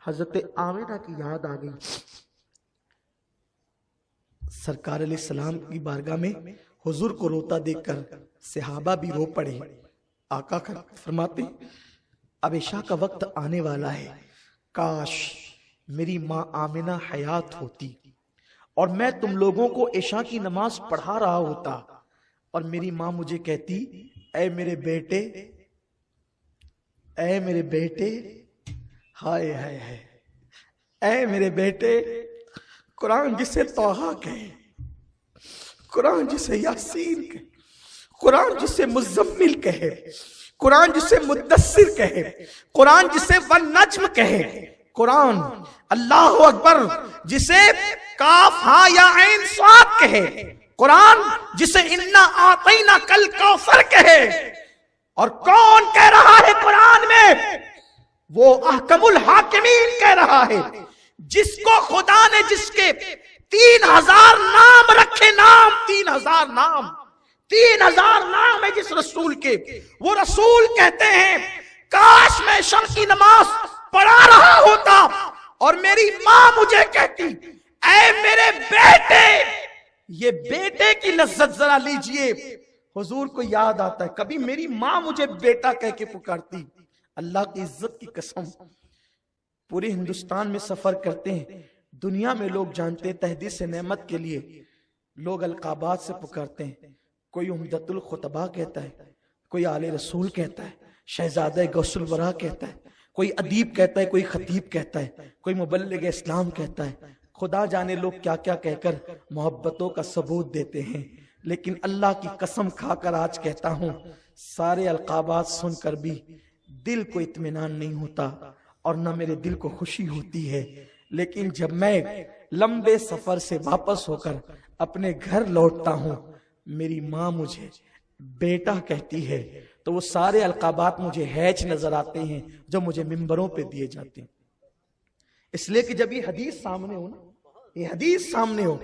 हजरत आमिना की याद आ गई। सरकार अलैहिस्सलाम की बारगाह में हुजूर को रोता देखकर सहाबा भी रो पड़े। आका फरमाते अब इशा का वक्त आने वाला है, काश मेरी माँ आमिना हयात होती और मैं तुम लोगों को इशा की नमाज पढ़ा रहा होता और मेरी माँ मुझे कहती ऐ मेरे बेटे, ऐ मेरे बेटे, हाय हाय हाय, ऐ मेरे बेटे। कुरान जिसे तौहा कहे, कुरान जिसे यासीन कहे, कुरान जिसे मुज़म्मिल कहे, कुरान जिसे मुद्दस्सिर कहे, कुरान जिसे वन नज्म कहे, कुरान अल्लाहु अकबर जिसे काफ हा या ऐन स्वाद कहे, कुरान जिसे इन्ना आतैना कल कौसर कहे। और कौन कह रहा है कुरान में? वो अहकमुल हाकिमीन कह रहा है, जिसको खुदा ने जिसके 3000 नाम रखे, नाम 3000 नाम, 3000 नाम है जिस रसूल के। वो रसूल कहते हैं काश मैं इशा की नमाज पढ़ा रहा होता और मेरी मां मुझे कहती ऐ मेरे बेटे। ये बेटे की लज्जत जरा लीजिए। हुजूर को याद आता है कभी मेरी मां मुझे बेटा कह के पुकारती। अल्लाह की इज्जत की कसम, पूरे हिंदुस्तान में सफर करते हैं, दुनिया में लोग जानते हैं तहदीस नेमत के लिए लोग अलकाबात से पुकारते हैं। कोई उम्दतुल खुतबा कहता है, कोई आले रसूल कहता है, शहजादा गौसुल वरा कहता है, कोई अदीब कहता है, कोई खतीब कहता है, कोई मुबल्लिग इस्लाम कहता है। खुदा जाने लोग क्या क्या कहकर मोहब्बतों का सबूत देते हैं। लेकिन अल्लाह की कसम खाकर आज कहता हूं, सारे अलकाबात सुनकर भी दिल को इत्मीनान नहीं होता और न मेरे दिल को खुशी होती है। लेकिन जब मैं लंबे सफर से वापस होकर अपने घर लौटता हूं, मेरी माँ मुझे बेटा कहती है, तो वो सारे अलकाबात मुझे हैच नजर आते हैं जो मुझे मिंबरों पे दिए जाते हैं। इसलिए कि जब ये हदीस सामने हो ना, ये हदीस सामने हो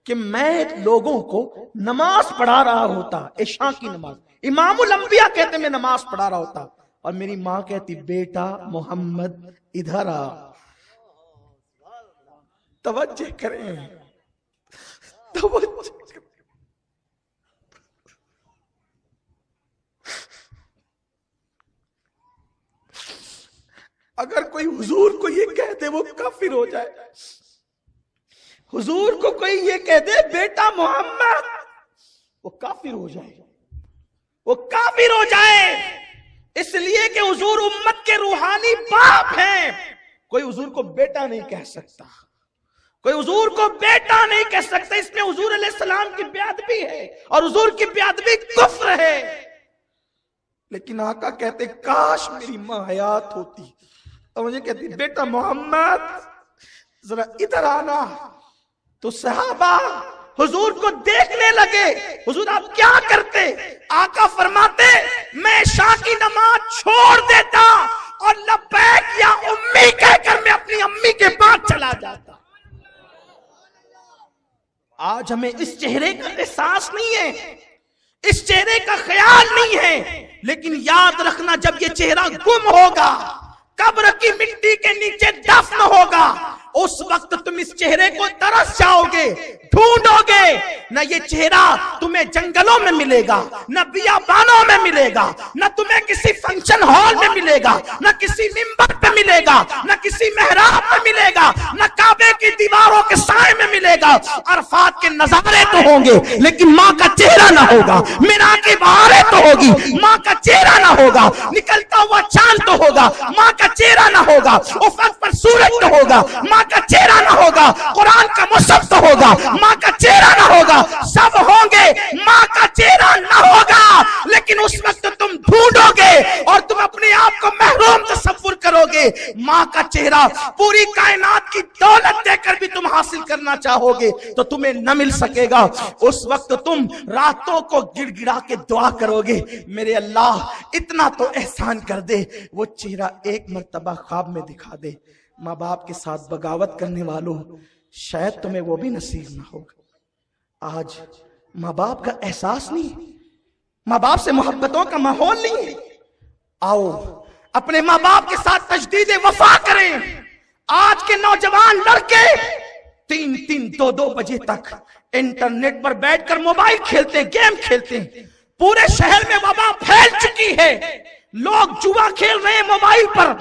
कि मैं लोगों को नमाज पढ़ा रहा होता, इशा की नमाज, इमामुल अंबिया कहते मैं नमाज पढ़ा रहा होता और मेरी माँ कहती बेटा मोहम्मद इधर आ। तवज्जो करें, तवज्जो। अगर कोई हुजूर को ये कह दे वो काफिर हो जाए, हुजूर को कोई ये कह दे बेटा मोहम्मद, वो काफिर हो जाए, वो काफिर हो जाए। इसलिए कि हुजूर उम्मत के रूहानी बाप हैं। कोई हुजूर को बेटा नहीं कह सकता, कोई हुजूर को बेटा नहीं कह सकता। इसमें हुजूर अलैहिस्सलाम की बेअदबी है और हुजूर की बेअदबी कुफ्र है। लेकिन आका कहते काश मेरी मां हयात होती और मुझे कहती बेटा मोहम्मद जरा इधर आना, तो सहाबा हुजूर को देखने लगे, हुजूर आप क्या करते? आका फरमाते मैं इशा की नमाज छोड़ देता और लब्बैक या उम्मी कहकर मैं अपनी अम्मी के पास चला जाता। आज हमें इस चेहरे का एहसास नहीं है, इस चेहरे का ख्याल नहीं है, लेकिन याद रखना जब ये चेहरा गुम होगा, कब्र की मिट्टी के नीचे दफन होगा, उस वक्त तुम इस चेहरे को तरस जाओगे। ढूंढोगे, न ये चेहरा तुम्हें जंगलों में मिलेगा, न बियाबानों में मिलेगा, न तुम्हें किसी फंक्शन हॉल में मिलेगा, न किसी मिंबर पे मिलेगा, न किसी मेहराब में मिलेगा, न काबे की दीवारों के साए में मिलेगा। अरफात के नजारे तो होंगे लेकिन माँ का चेहरा ना होगा, मीना की बहारें तो होगी, माँ का चेहरा ना होगा, निकलता हुआ चांद तो होगा, माँ का चेहरा ना होगा, उफक पर सूरज तो होगा, माँ का चेहरा ना होगा, कुरान का मुसहफ तो होगा, माँ का चेहरा ना होगा, सब होंगे, माँ का चेहरा ना होगा। लेकिन उस वक्त तुम ढूंढोगे और तुम अपने आप को महरूम तसव्वुर करोगे। माँ का चेहरा पूरी कायनात की दौलत देकर भी तुम हासिल करना चाहोगे तो तुम्हें न मिल सकेगा। उस वक्त तुम रातों को गिड़गिड़ा के दुआ करोगे, मेरे अल्लाह इतना तो एहसान कर दे, वो चेहरा एक मर्तबा ख्वाब में दिखा दे। माँ बाप के साथ बगावत करने वालों, शायद तुम्हें वो भी नसीब ना होगा। आज माँ बाप का एहसास नहीं, माँ बाप से मोहब्बतों का माहौल नहीं है। आओ अपने माँ बाप के साथ तजदीद वफा करें। आज के नौजवान लड़के 3-2 बजे तक इंटरनेट पर बैठकर मोबाइल खेलते, गेम खेलते। पूरे शहर में वबा फैल चुकी है। लोग जुआ खेल रहे हैं मोबाइल पर,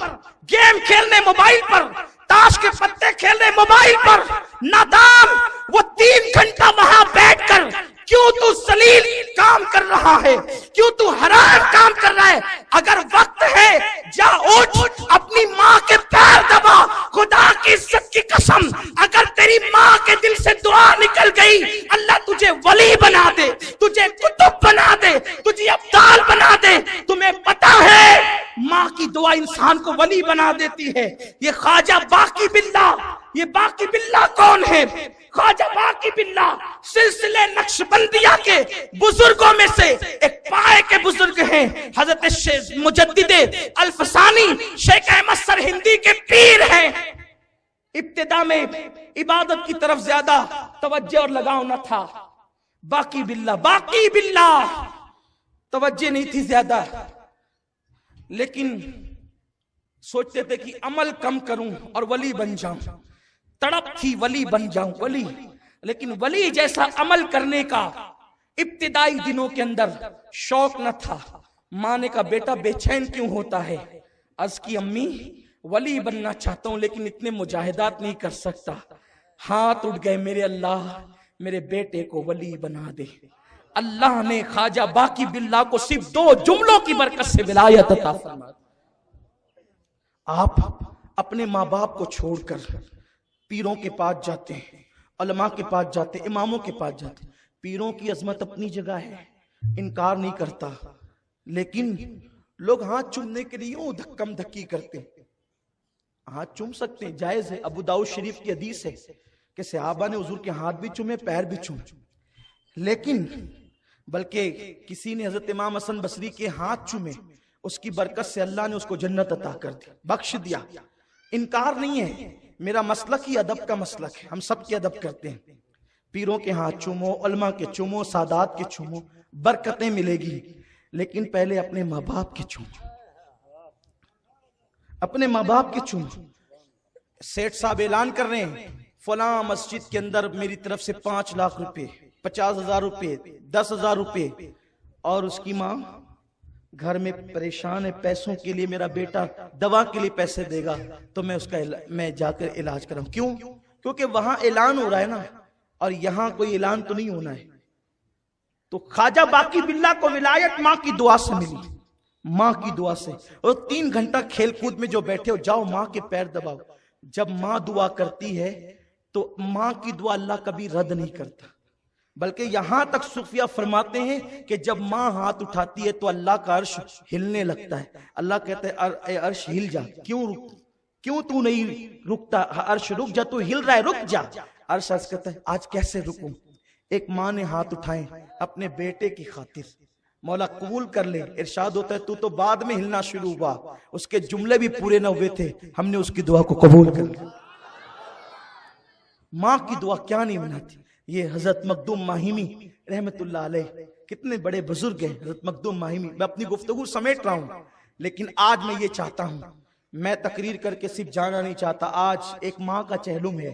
गेम खेल रहे मोबाइल पर, ताश के पत्ते खेल रहे मोबाइल पर। नादान वो 3 घंटा वहां बैठकर क्यों तू सलील काम कर रहा है, क्यों तू हराम काम कर रहा है? अगर वक्त है जा उठ, अपनी माँ के पैर दबा। खुदा की इज्जत की कसम, अगर तेरी माँ के दिल से दुआ निकल गई, अल्लाह तुझे वली बना दे, तुझे कुतुब बना दे, तुझे अब्दाल बना दे। तुम्हें पता है माँ की दुआ इंसान को वली बना देती है। ये ख्वाजा बाकी बिल्ला, ये बाकी बिल्ला कौन है? ख्वाजा बाकी बिल्ला सिलसिले नक्शबंदिया के बुजुर्गों में से एक पाए के बुजुर्ग हैं। हजरत मुजद्दिदे अल्फसानी शेख अहमद सरहिंदी के पीर हैं। इब्तिदा में इबादत की तरफ ज्यादा तवज्जो और लगाव न था। बाकी बिल्ला तवज्जो नहीं थी ज्यादा, लेकिन सोचते थे कि अमल कम करूं और वली बन जाऊं। तड़प थी वली बन जाऊं वली, लेकिन वली जैसा अमल करने का इब्तिदाई दिनों के अंदर शौक न था। माँ ने कहा बेटा बेचैन क्यों होता है? अर्ज की अम्मी वली बनना चाहता हूं लेकिन इतने मुजाहिदात नहीं कर सकता। हाथ उठ गए, मेरे अल्लाह मेरे बेटे को वली बना दे। अल्लाह ने ख्वाजा बाकी बिल्ला को सिर्फ 2 जुमलों की बरकत से विलायत अता फरमा। आप अपने माँ बाप को छोड़कर पीरों के पास जाते हैं, उलमा के पास जाते, इमामों के पास जाते। पीरों की अजमत अपनी जगह है, इनकार नहीं करता, लेकिन लोग हाथ चूमने के लिए धक्कम धक्की करते हैं। हाथ चूम सकते हैं, जायज है। अबू दाऊद शरीफ की हदीस है कि सहाबा ने हुजूर के हाथ भी चूमे, पैर भी चूमे, लेकिन बल्कि किसी ने हजरत इमाम हसन बसरी के हाथ चूमे, उसकी बरकत से अल्लाह ने उसको जन्नत अता कर दी, बख्श दिया। इनकार नहीं है, मेरा मसलक ही अदब का मसलक है, हम सब के अदब करते हैं। पीरों के हाथ चूमो, उलमा के चूमो, सादात के चूमो, बरकतें मिलेगी। लेकिन पहले अपने माँ बाप के चूमो, अपने माँ बाप के चूमो। सेठ साहब ऐलान कर रहे हैं फला मस्जिद के अंदर मेरी तरफ से 5 लाख रुपए, 50,000 रुपए, 10,000 रुपए, और उसकी माँ घर में परेशान है, पैसों के लिए, मेरा बेटा दवा के लिए पैसे देगा तो मैं जाकर इलाज कराऊं। क्यों? क्योंकि वहां ऐलान हो रहा है ना, और यहां कोई ऐलान तो नहीं होना है। तो ख्वाजा बाकी बिल्ला को विलायत माँ की दुआ से मिली, माँ की दुआ से। और 3 घंटा खेल कूद में जो बैठे हो, जाओ माँ के पैर दबाओ। जब माँ दुआ करती है तो माँ की दुआ अल्लाह कभी रद्द नहीं करता, बल्कि यहां तक सूफिया फरमाते हैं कि जब माँ हाथ उठाती है तो अल्लाह का अर्श हिलने लगता है। अल्लाह कहते हैं अर्श हिल जा, क्यों तू नहीं रुकता? अर्श रुक जा, तू हिल रहा है, रुक जा। अर्श कहता है आज कैसे रुकूं? एक माँ ने हाथ उठाए अपने बेटे की खातिर, मौला कबूल कर ले। इरशाद होता है तू तो बाद में हिलना शुरू हुआ, उसके जुमले भी पूरे न हुए थे, हमने उसकी दुआ को कबूल कर लिया। माँ की दुआ क्या नहीं बनाती। ये हजरत मखदूम माहिमी रहमतुल्लाह अलैह, कितने बड़े बुजुर्ग हैं हजरत मखदूम माहिमी। मैं अपनी गुफ्तगू समेट रहा हूं, लेकिन आज मैं ये चाहता हूं, मैं तकरीर करके सिर्फ जाना नहीं चाहता। आज एक माँ का चहलुम है,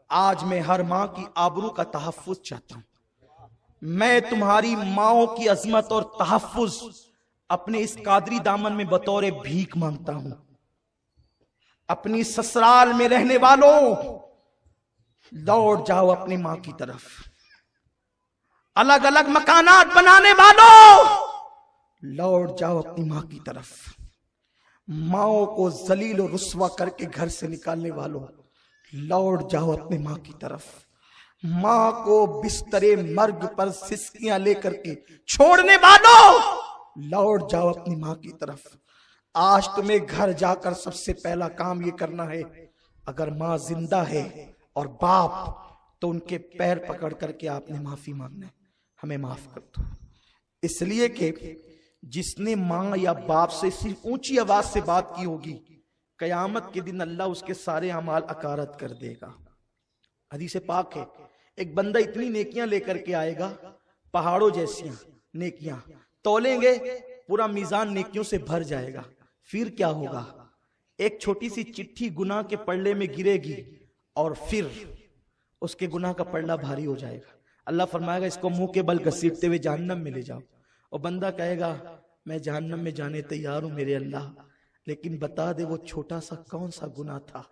आज मैं हर मां की आबरू का तहफ्फुज चाहता हूं। मैं तुम्हारी माओ की अजमत और तहफ्फुज अपने इस कादरी दामन में बतौर भीख मांगता हूं। अपनी ससुराल में रहने वालों, लौट जाओ अपनी मां की तरफ। अलग अलग मकानात बनाने वालों, लौट जाओ अपनी मां की तरफ। माओ को जलील और रुस्वा करके घर से निकालने वालों, लौट जाओ अपनी मां की तरफ। मां को बिस्तरे मर्ग पर सिसकियां लेकर के छोड़ने वालों, लौट जाओ अपनी मां की तरफ। आज तुम्हें घर जाकर सबसे पहला काम ये करना है, अगर मां जिंदा है और बाप, तो उनके पैर पकड़ करके आपने माफी मांगना है, हमें माफ कर दो। इसलिए कि जिसने मां या बाप से सिर्फ ऊंची आवाज से बात की होगी, कयामत के दिन अल्लाह उसके सारे अमाल अकारत कर देगा। हदीस पाक है, एक बंदा इतनी नेकियां लेकर के आएगा, पहाड़ों जैसी नेकियां, तोलेंगे पूरा मीजान नेकियों से भर जाएगा। फिर क्या होगा? एक छोटी सी चिट्ठी गुनाह के पल्ले में गिरेगी और फिर उसके गुनाह का पल्ला भारी हो जाएगा। अल्लाह फरमाएगा इसको मुंह के बल घसीटते हुए जहन्नम में ले जाओ। और बंदा कहेगा मैं जहन्नम में जाने तैयार हूं मेरे अल्लाह, लेकिन बता दे वो छोटा सा कौन सा गुनाह था।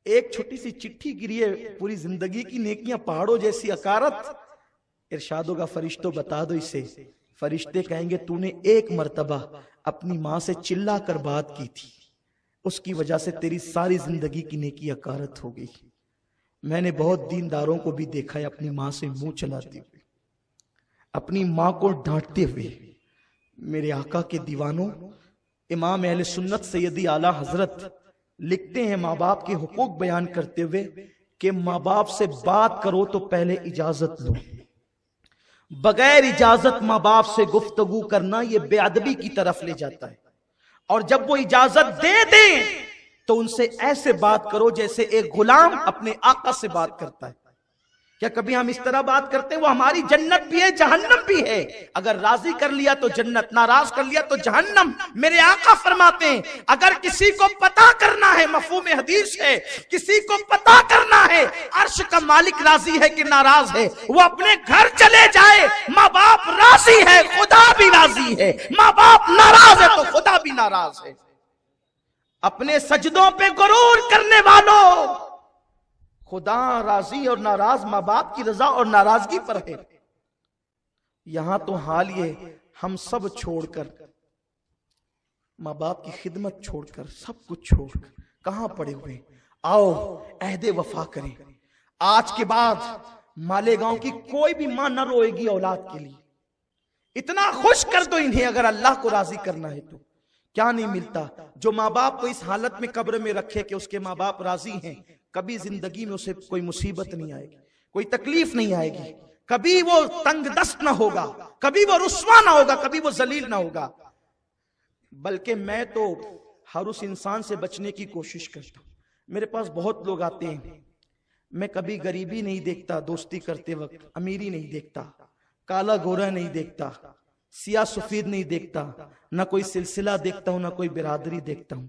एक छोटी सी चिट्ठी गिरी है, पूरी जिंदगी की नेकियां पहाड़ों जैसी अकारत। इरशाद होगा फरिश्तों बता दो इसे। फरिश्ते कहेंगे तूने एक मर्तबा अपनी मां से चिल्ला कर बात की थी, उसकी वजह से तेरी सारी जिंदगी की नेकी अकारत हो गई। मैंने बहुत दीनदारों को भी देखा है अपनी मां से मुंह चलाते हुए, अपनी मां को डांटते हुए। मेरे आका के दीवानों, इमाम अहले सुन्नत सैयदी आला हजरत लिखते हैं माँ बाप के हुकूक बयान करते हुए कि माँ बाप से बात करो तो पहले इजाजत लो। बगैर इजाजत माँ बाप से गुफ्तगू करना ये बेअदबी की तरफ ले जाता है। और जब वो इजाजत दे दें तो उनसे ऐसे बात करो जैसे एक गुलाम अपने आका से बात करता है। क्या कभी हम इस तरह बात करते हैं? वो हमारी जन्नत भी है जहन्नम भी है। अगर राजी कर लिया तो जन्नत, नाराज कर लिया तो जहन्नम। मेरे आका फरमाते हैं अगर किसी को पता करना है, मफहूम हदीस है, किसी को पता करना है अर्श का मालिक राजी है कि नाराज है, वो अपने घर चले जाए। माँ बाप राजी है, खुदा भी राजी है। माँ बाप नाराज है तो खुदा भी नाराज है। अपने सजदों पे गुरूर करने वालों, खुदा राजी और नाराज माँ बाप की रजा और नाराजगी पर है। यहां तो हाल ये हम सब छोड़कर, माँ बाप की खिदमत छोड़कर, सब कुछ छोड़कर कहां पड़े हुए? आओ अहदे वफा करें। आज के बाद मालेगांव की कोई भी मां न रोएगी औलाद के लिए। इतना खुश कर दो इन्हें अगर अल्लाह को राजी करना है तो। क्या नहीं मिलता जो माँ बाप को इस हालत में कब्र में रखे कि उसके माँ बाप राजी हैं, कभी जिंदगी में उसे कोई मुसीबत नहीं आएगी, कोई तकलीफ नहीं आएगी, कभी वो तंगदस्त ना होगा, कभी वो रुस्वा ना होगा, कभी वो जलील ना होगा। बल्कि मैं तो हर उस इंसान से बचने की कोशिश करता हूं। मेरे पास बहुत लोग आते हैं, मैं कभी गरीबी नहीं देखता दोस्ती करते वक्त, अमीरी नहीं देखता, काला गोरा नहीं देखता, सिया सफेद नहीं देखता, ना कोई सिलसिला देखता हूं, ना कोई बिरादरी देखता हूं।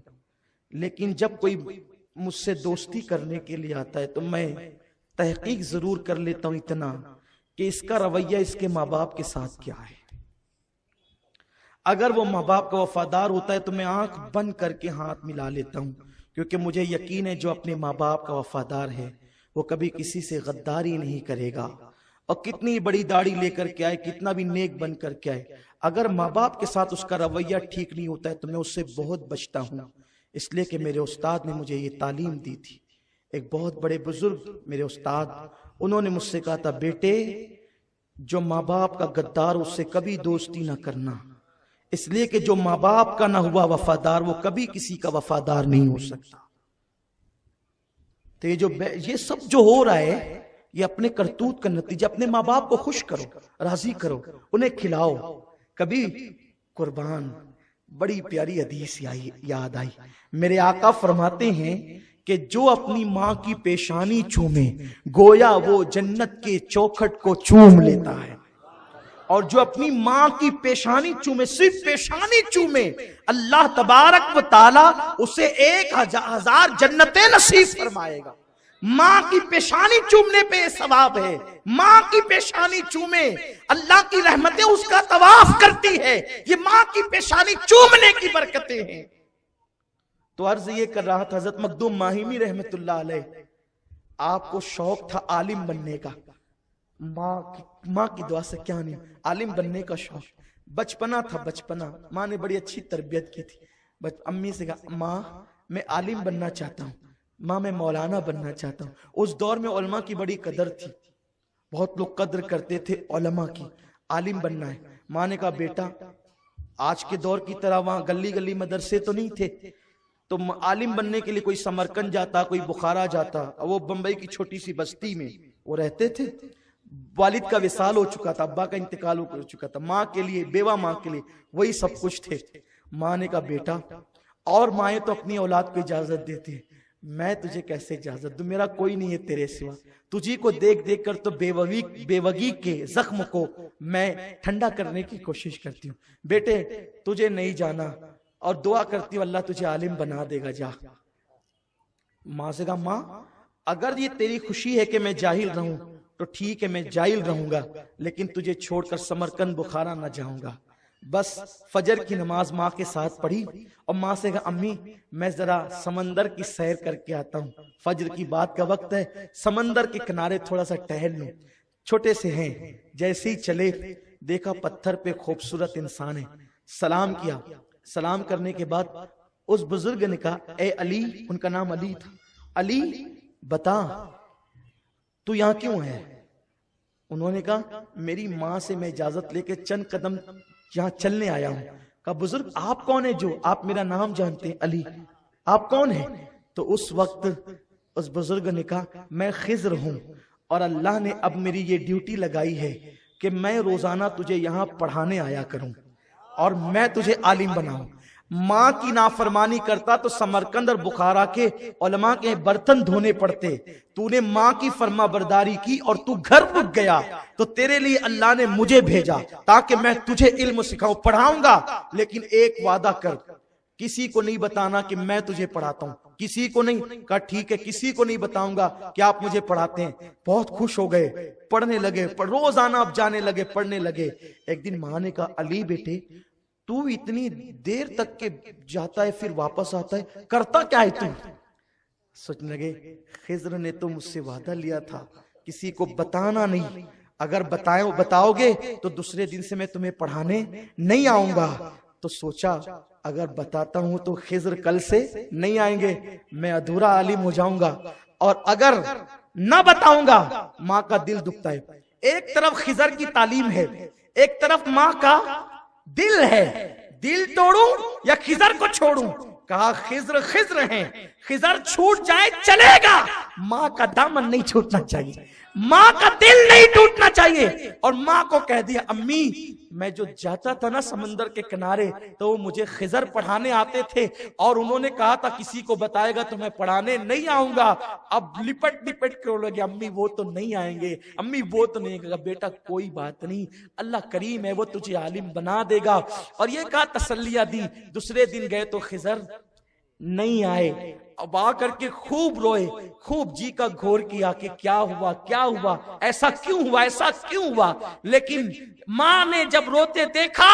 लेकिन जब कोई मुझसे दोस्ती करने के लिए आता है तो मैं तहकीक जरूर कर लेता हूं इतना कि इसका रवैया इसके माँ बाप के साथ क्या है। अगर वो माँ बाप का वफादार होता है तो मैं आंख बंद करके हाथ मिला लेता हूं, क्योंकि मुझे यकीन है जो अपने माँ बाप का वफादार है वो कभी किसी से गद्दारी नहीं करेगा। और कितनी बड़ी दाढ़ी लेकर के आए, कितना भी नेक बन करके आए, अगर माँ बाप के साथ उसका रवैया ठीक नहीं होता है तो मैं उससे बहुत बचता हूँ। इसलिए कि मेरे उस्ताद ने मुझे ये तालीम दी थी। एक बहुत बड़े बुजुर्ग मेरे उस्ताद, उन्होंने मुझसे कहा था बेटे जो माँ बाप का गद्दार उससे कभी दोस्ती ना करना, इसलिए कि जो माँ बाप का ना हुआ वफादार वो कभी किसी का वफादार नहीं हो सकता। तो ये सब जो हो रहा है ये अपने करतूत का नतीजा। अपने माँ बाप को खुश करो, राजी करो, उन्हें खिलाओ, कभी कुर्बान। बड़ी प्यारी हदीस याद आई। मेरे आका फरमाते हैं कि जो अपनी माँ की पेशानी चूमे गोया वो जन्नत के चौखट को चूम लेता है, और जो अपनी माँ की पेशानी चूमे, सिर्फ पेशानी चूमे, अल्लाह तबारक व ताला उसे 1000 जन्नतें नसीब फरमाएगा। माँ की पेशानी चूमने पे सवाब है। माँ की पेशानी चूमे, अल्लाह की रहमतें उसका तवाफ करती है। ये माँ की पेशानी चूमने की बरकतें हैं। तो अर्ज ये कर रहा था हजरत मखदूम माहिमी रहमतुल्लाह अलैह, आपको शौक था आलिम बनने का, माँ की दुआ से क्या नहीं, आलिम बनने का शौक, बचपना था बचपना। माँ ने बड़ी अच्छी तरबियत की थी। अम्मी से कहा, माँ मैं आलिम बनना चाहता हूँ, माँ मैं मौलाना बनना चाहता हूँ। उस दौर में उलमा की बड़ी कदर थी, बहुत लोग कदर करते थे उलमा की, आलिम बनना है। माँ ने कहा, बेटा आज के दौर की तरह वहां गली गली मदरसे तो नहीं थे, तो आलिम बनने के लिए कोई समरकंद जाता, कोई बुखारा जाता, और वो बंबई की छोटी सी बस्ती में वो रहते थे। वालिद का विसाल हो चुका था, अब्बा का इंतकाल हो चुका था। माँ के लिए, बेवा माँ के लिए वही सब कुछ थे। माँ ने कहा, बेटा और माएँ तो अपनी औलाद को इजाजत देती है, मैं तुझे कैसे इजाजत दूं, मेरा कोई नहीं है तेरे सिवा। तुझी को देख देख कर तो बेवगी के जख्म को मैं ठंडा करने की कोशिश करती हूँ। बेटे तुझे नहीं जाना, और दुआ करती हूँ अल्लाह तुझे आलिम बना देगा, जा। माँ से कहा, माँ अगर ये तेरी खुशी है कि मैं जाहिल रहूं तो ठीक है, मैं जाहिल रहूंगा, लेकिन तुझे छोड़कर समरकंद बुखारा ना जाऊंगा। बस फजर की नमाज माँ के साथ पढ़ी और माँ से कहा, अम्मी मैं जरा समंदर की सैर करके आता हूँ, फजर की बात का वक्त है, समंदर के किनारे थोड़ा सा टहल लूं। छोटे से हैं, जैसे ही चले देखा पत्थर पे खूबसूरत इंसान है, सलाम किया। सलाम करने के बाद उस बुजुर्ग ने कहा, ए अली, उनका नाम अली था, अली बता तू यहाँ क्यों है? उन्होंने कहा, मेरी माँ से मैं इजाजत लेके चंद कदम यहाँ चलने आया हूँ। कहा, बुजुर्ग आप कौन है जो आप मेरा नाम जानते हैं, अली आप कौन है? तो उस वक्त उस बुजुर्ग ने कहा, मैं खिज्र हूँ और अल्लाह ने अब मेरी ये ड्यूटी लगाई है कि मैं रोजाना तुझे यहाँ पढ़ाने आया करूं और मैं तुझे आलिम बनाऊं। माँ की नाफरमानी करता तो समरकंद और बुखारा के उलमा के बर्तन धोने पड़ते। तूने माँ की फर्मा बरदारी की और तू घर रुक गया, तो तेरे लिए अल्लाह ने मुझे भेजा ताकि मैं तुझे इल्म सिखाऊं, पढ़ाऊंगा, लेकिन एक वादा कर, किसी को नहीं बताना कि मैं तुझे पढ़ाता हूं, किसी को नहीं। कहा ठीक है, किसी को नहीं बताऊंगा कि आप मुझे पढ़ाते हैं। बहुत खुश हो गए, पढ़ने लगे, रोजाना अब जाने लगे, पढ़ने लगे। एक दिन माँ ने कहा, अली बेटे तू इतनी देर तक के जाता है फिर वापस आता है, करता क्या है तू? सोचने लगे, खिज्र ने तो मुझसे वादा लिया था किसी को बताना नहीं, अगर बताओगे तो दूसरे दिन से मैं तुम्हें पढ़ाने नहीं आऊंगा। तो सोचा अगर बताता हूं तो खिज्र कल से नहीं आएंगे, मैं अधूरा आलिम हो जाऊंगा, और अगर ना बताऊंगा माँ का दिल दुखता है। एक तरफ खिज्र की तालीम है, एक तरफ माँ का दिल है, दिल तोड़ूं या खिज्र को छोड़ूं? कहा खिज्र हैं, खिज्र छूट जाए चलेगा, माँ का दामन नहीं छूटना चाहिए, माँ का दिल नहीं टूटना चाहिए। और माँ को कह दिया, अम्मी मैं जो जाता था ना समंदर के किनारे, तो वो मुझे खिज्र पढ़ाने आते थे और उन्होंने कहा था किसी को बताएगा तो मैं पढ़ाने नहीं आऊंगा। अब लिपट क्यों लगे, अम्मी वो तो नहीं आएंगे, अम्मी वो तो नहीं। कहा बेटा कोई बात नहीं, अल्लाह करीम है, वो तुझे आलिम बना देगा। और ये कहा, तसल्लिया दी। दूसरे दिन गए तो खिज्र नहीं आए। अब आकर के खूब रोए, खूब जी का घोर किया कि क्या हुआ, ऐसा क्यों हुआ। लेकिन माँ ने जब रोते देखा,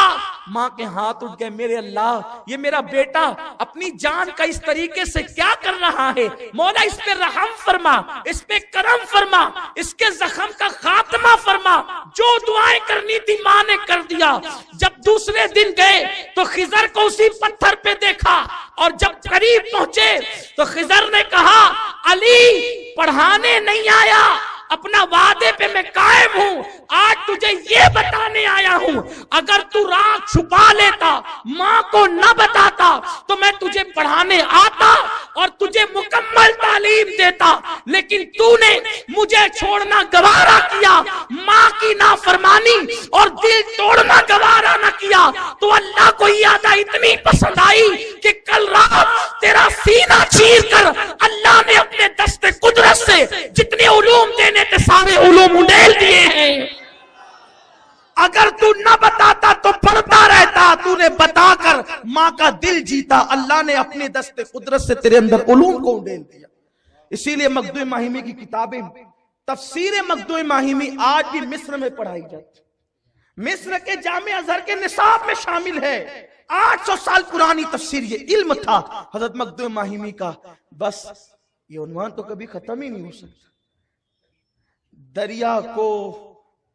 माँ के हाथ उठ गए, मेरे अल्लाह ये मेरा बेटा अपनी जान का इस तरीके से क्या कर रहा है, मौला इस पे रहम फरमा, इस पे करम फरमा, इसके जख्म का खात्मा फरमा। जो दुआएं करनी थी माँ ने कर दिया। जब दूसरे दिन गए तो खिज्र को उसी पत्थर पे देखा, और जब करीब पहुंचे तो खिज्र ने कहा, अली पढ़ाने नहीं आया, अपना वादे पे मैं कायम हूं, आज तुझे ये बताने आया हूं, अगर तू राज छुपा लेता, माँ को न बताता, तो मैं तुझे पढ़ाने आता और तुझे मुकम्मल तालीम देता, लेकिन तूने मुझे छोड़ना गवारा किया, माँ की नाफरमानी और दिल तोड़ना गवारा न किया, तो अल्लाह को ये अदा इतनी पसंद आई कि कल रात तेरा सीना चीर कर अल्लाह ने अपने दस्ते कुदरत से जितने उलूम देने थे सारे उलूम उंडेल दिए हैं। अगर तू न बताता तो पढ़ता रहता, तूने बताकर माँ का दिल जीता, अल्लाह ने अपने दस्ते कुदरत से तेरे अंदर उलूम को उंडेल दिया। इसीलिए मखदूम माहिमी की किताबें, तफसीर मखदूम माहिमी आज भी मिस्र में पढ़ाई जाती, मिस्र के जामे अजहर के निसाब में शामिल है। 800 साल पुरानी तफसीर, ये इल्म था हजरत मखदूम माहिमी का। बस ये उन्वान तो कभी खत्म ही नहीं हो सकता। दरिया को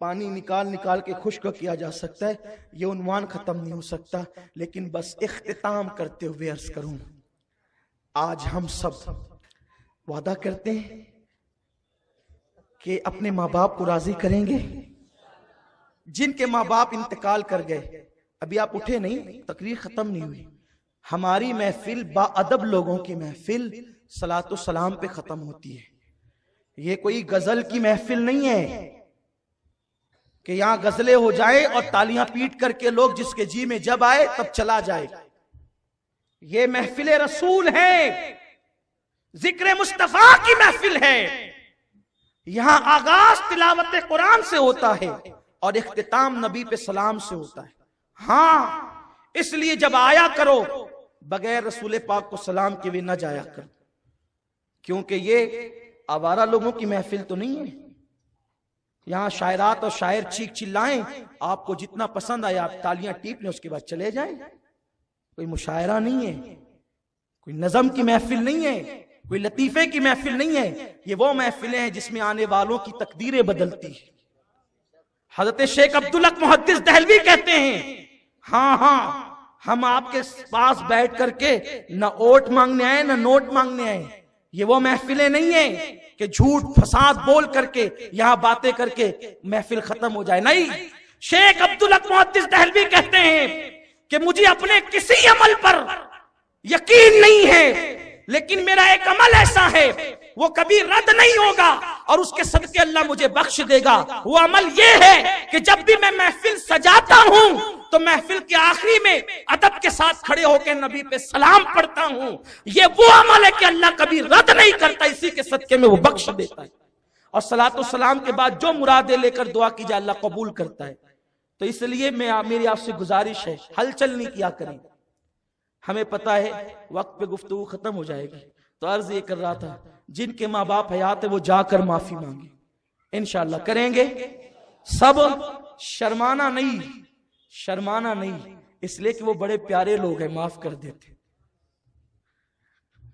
पानी निकाल निकाल के खुश्क किया जा सकता है, ये उन्वान खत्म नहीं हो सकता। लेकिन बस इख्तिताम करते हुए अर्ज करूं, आज हम सब वादा करते हैं कि अपने माँ बाप को राजी करेंगे। जिनके माँ बाप इंतकाल कर गए, अभी आप उठे नहीं, तकरीर खत्म नहीं हुई। हमारी महफिल बाअदब लोगों की महफिल सलातो सलाम पे खत्म होती है। ये कोई गजल की महफिल नहीं है कि यहां गजलें हो जाए और तालियां पीट करके लोग जिसके जी में जब आए तब चला जाए। ये महफिल रसूल है, जिक्र मुस्तफा की महफिल है। यहां आगाज तिलावत कुरान से होता है और इख्तिताम नबी पे सलाम से होता है। हाँ, इसलिए जब आया करो बगैर रसूल पाक को सलाम के भी न जाया करो, क्योंकि ये आवारा लोगों की महफिल तो नहीं है। यहां शायरात और शायर चीख चिल्लाएं, आपको जितना पसंद आया आप तालियां टीप लें, उसके बाद चले जाएं। कोई मुशायरा नहीं है, कोई नज़म की महफिल नहीं है, कोई लतीफे की महफिल नहीं है। ये वो महफिलें हैं जिसमें आने वालों की तकदीरें बदलती है। हजरत शेख अब्दुल हक मुहद्दिस दहलवी कहते हैं, हाँ, हम आपके पास बैठ करके न ओट मांगने आए न नोट मांगने आए। ये वो महफिलें नहीं है कि झूठ फसाद बोल करके यहां बातें करके महफिल खत्म हो जाए। नहीं, शेख अब्दुल हक मुहद्दिस दहलवी कहते हैं कि मुझे अपने किसी अमल पर यकीन नहीं है, लेकिन मेरा एक अमल ऐसा है वो कभी रद्द नहीं होगा और उसके सदके अल्लाह मुझे बख्श देगा। वो अमल ये है कि जब भी मैं महफिल सजाता हूं तो महफिल के आखिरी में अदब के साथ खड़े होकर नबी पे सलाम पढ़ता हूं। ये वो अमल है कि अल्लाह कभी रद्द नहीं करता, इसी के सदके में वो बख्श देता है। और सलातो सलाम के बाद जो मुरादे लेकर दुआ की जाए अल्लाह कबूल करता है। तो इसलिए मेरी आपसे गुजारिश है, हलचल नहीं किया करें। हमें पता है वक्त पे गुफ्तगू खत्म हो जाएगी, तो अर्ज ये कर रहा था, जिनके माँ बाप हयात है वो जाकर माफी मांगे, इंशाअल्लाह करेंगे सब। शर्माना नहीं, शर्माना नहीं, इसलिए कि वो बड़े प्यारे लोग हैं, माफ कर देते,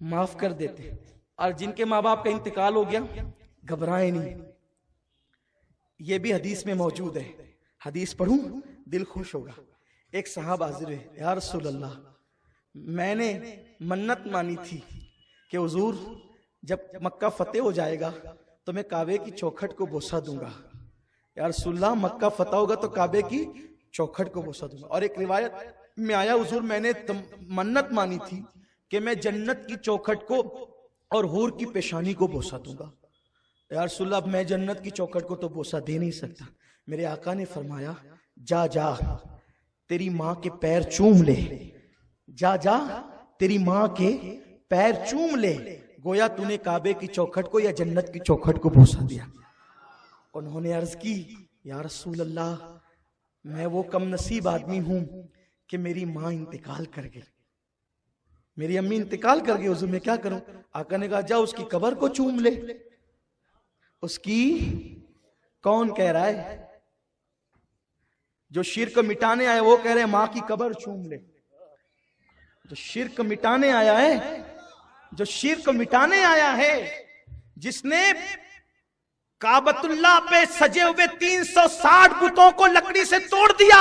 माफ कर देते। और जिनके माँ बाप का इंतकाल हो गया, घबराए नहीं, ये भी हदीस में मौजूद है। हदीस पढ़ूं, दिल खुश होगा। एक सहाबा हाजिर है, या रसूल अल्लाह, मैंने मन्नत मानी थी कि हुजूर जब मक्का फतेह हो जाएगा तो मैं काबे की चौखट को बोसा दूंगा। या रसूल अल्लाह, मक्का फतेह होगा तो काबे की चौखट को बोसा दूंगा। और एक रिवायत में आया, हुजूर मैंने मन्नत मानी थी कि मैं जन्नत की चौखट को और हूर की पेशानी को बोसा दूंगा। या रसूल अल्लाह, मैं जन्नत की चौखट को तो बोसा दे नहीं सकता। मेरे आका ने फरमाया, जा जा तेरी माँ के पैर चूम ले, जा जा तेरी माँ के पैर चूम ले, गोया तूने काबे की चौखट को या जन्नत की चौखट को बोसा दिया। उन्होंने अर्ज की, या रसूल अल्लाह, मैं वो कम नसीब आदमी हूं कि मेरी माँ इंतकाल कर गई, मेरी अम्मी इंतकाल कर गई, हुजूर मैं क्या करूं? आका ने कहा, जा उसकी कब्र को चूम ले। उसकी कौन कह रहा है? जो शिर्क मिटाने आए वो कह रहे हैं माँ की कब्र चूम ले। जो शिर्क मिटाने आया है, जो शिर्क मिटाने आया है, जिसने काबतुल्लाह पे सजे हुए 360 बुतों को लकड़ी से तोड़ दिया,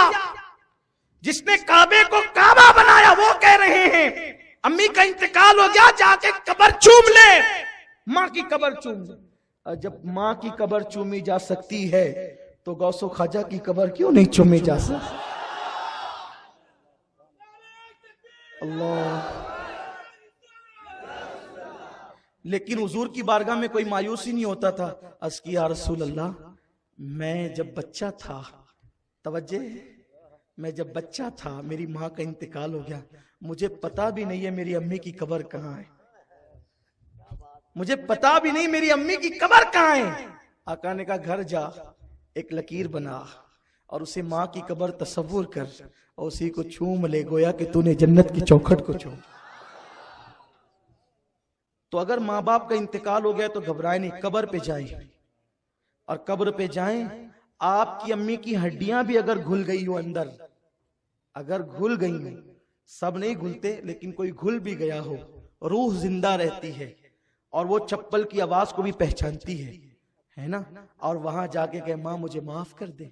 जिसने काबे को काबा बनाया, वो कह रहे हैं अम्मी का इंतकाल हो गया, जाके कब्र चूम ले, माँ की कब्र चूम ले। जब माँ की कब्र चूमी जा सकती है तो गौसो खाजा की कब्र क्यों नहीं चूमी जा सकती? अल्लाह। लेकिन हुजूर की बारगाह में कोई मायूसी नहीं होता था। अर्ज़ किया, रसूल अल्लाह, मैं जब बच्चा था, तवज्जे, मैं जब बच्चा था मेरी माँ का इंतकाल हो गया, मुझे पता भी नहीं है मेरी अम्मी की कब्र कहाँ है, मुझे पता भी नहीं मेरी अम्मी की कब्र कहाँ है। आका ने कहा, घर जा, एक लकीर बना और उसे माँ की कब्र तसव्वुर कर और उसी को चूम ले, गोया कि तूने जन्नत की चौखट को चूम। तो अगर माँ बाप का इंतकाल हो गया तो घबराए नहीं, कब्र पे जाए, और कब्र पे जाएं, आपकी अम्मी की हड्डियां भी अगर घुल गई हो अंदर, अगर घुल गई हो, सब नहीं घुलते लेकिन कोई घुल भी गया हो, रूह जिंदा रहती है और वो चप्पल की आवाज को भी पहचानती है ना। और वहां जाके कहे माँ मुझे माफ कर दे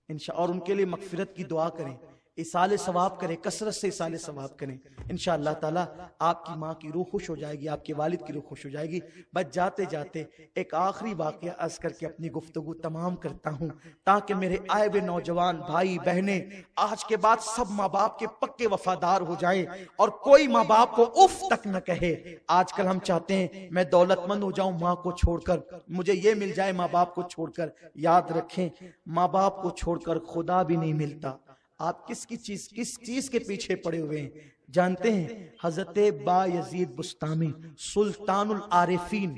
इंशाअल्लाह, और उनके लिए मगफिरत की दुआ करें, इसाले सवाब करें, कसरत से इसाले सवाब करें, इंशाअल्लाह ताला आपकी माँ की रूह खुश हो जाएगी, आपके वालिद की रूह खुश हो जाएगी। बस जाते जाते एक आखिरी वाकया अर्ज करके अपनी गुफ्तगू तमाम करता हूँ, ताकि मेरे आए हुए नौजवान भाई बहने आज के बाद सब माँ बाप के पक्के वफादार हो जाएं और कोई माँ बाप को उफ तक न कहे। आजकल हम चाहते हैं मैं दौलतमंद हो जाऊं माँ को छोड़कर, मुझे ये मिल जाए माँ बाप को छोड़कर। याद रखें, माँ बाप को छोड़कर खुदा भी नहीं मिलता। आप किस चीज के पीछे पड़े हुए हैं जानते हैं? हजरत बायजीद बुस्तामी सुल्तानुल आरिफीन,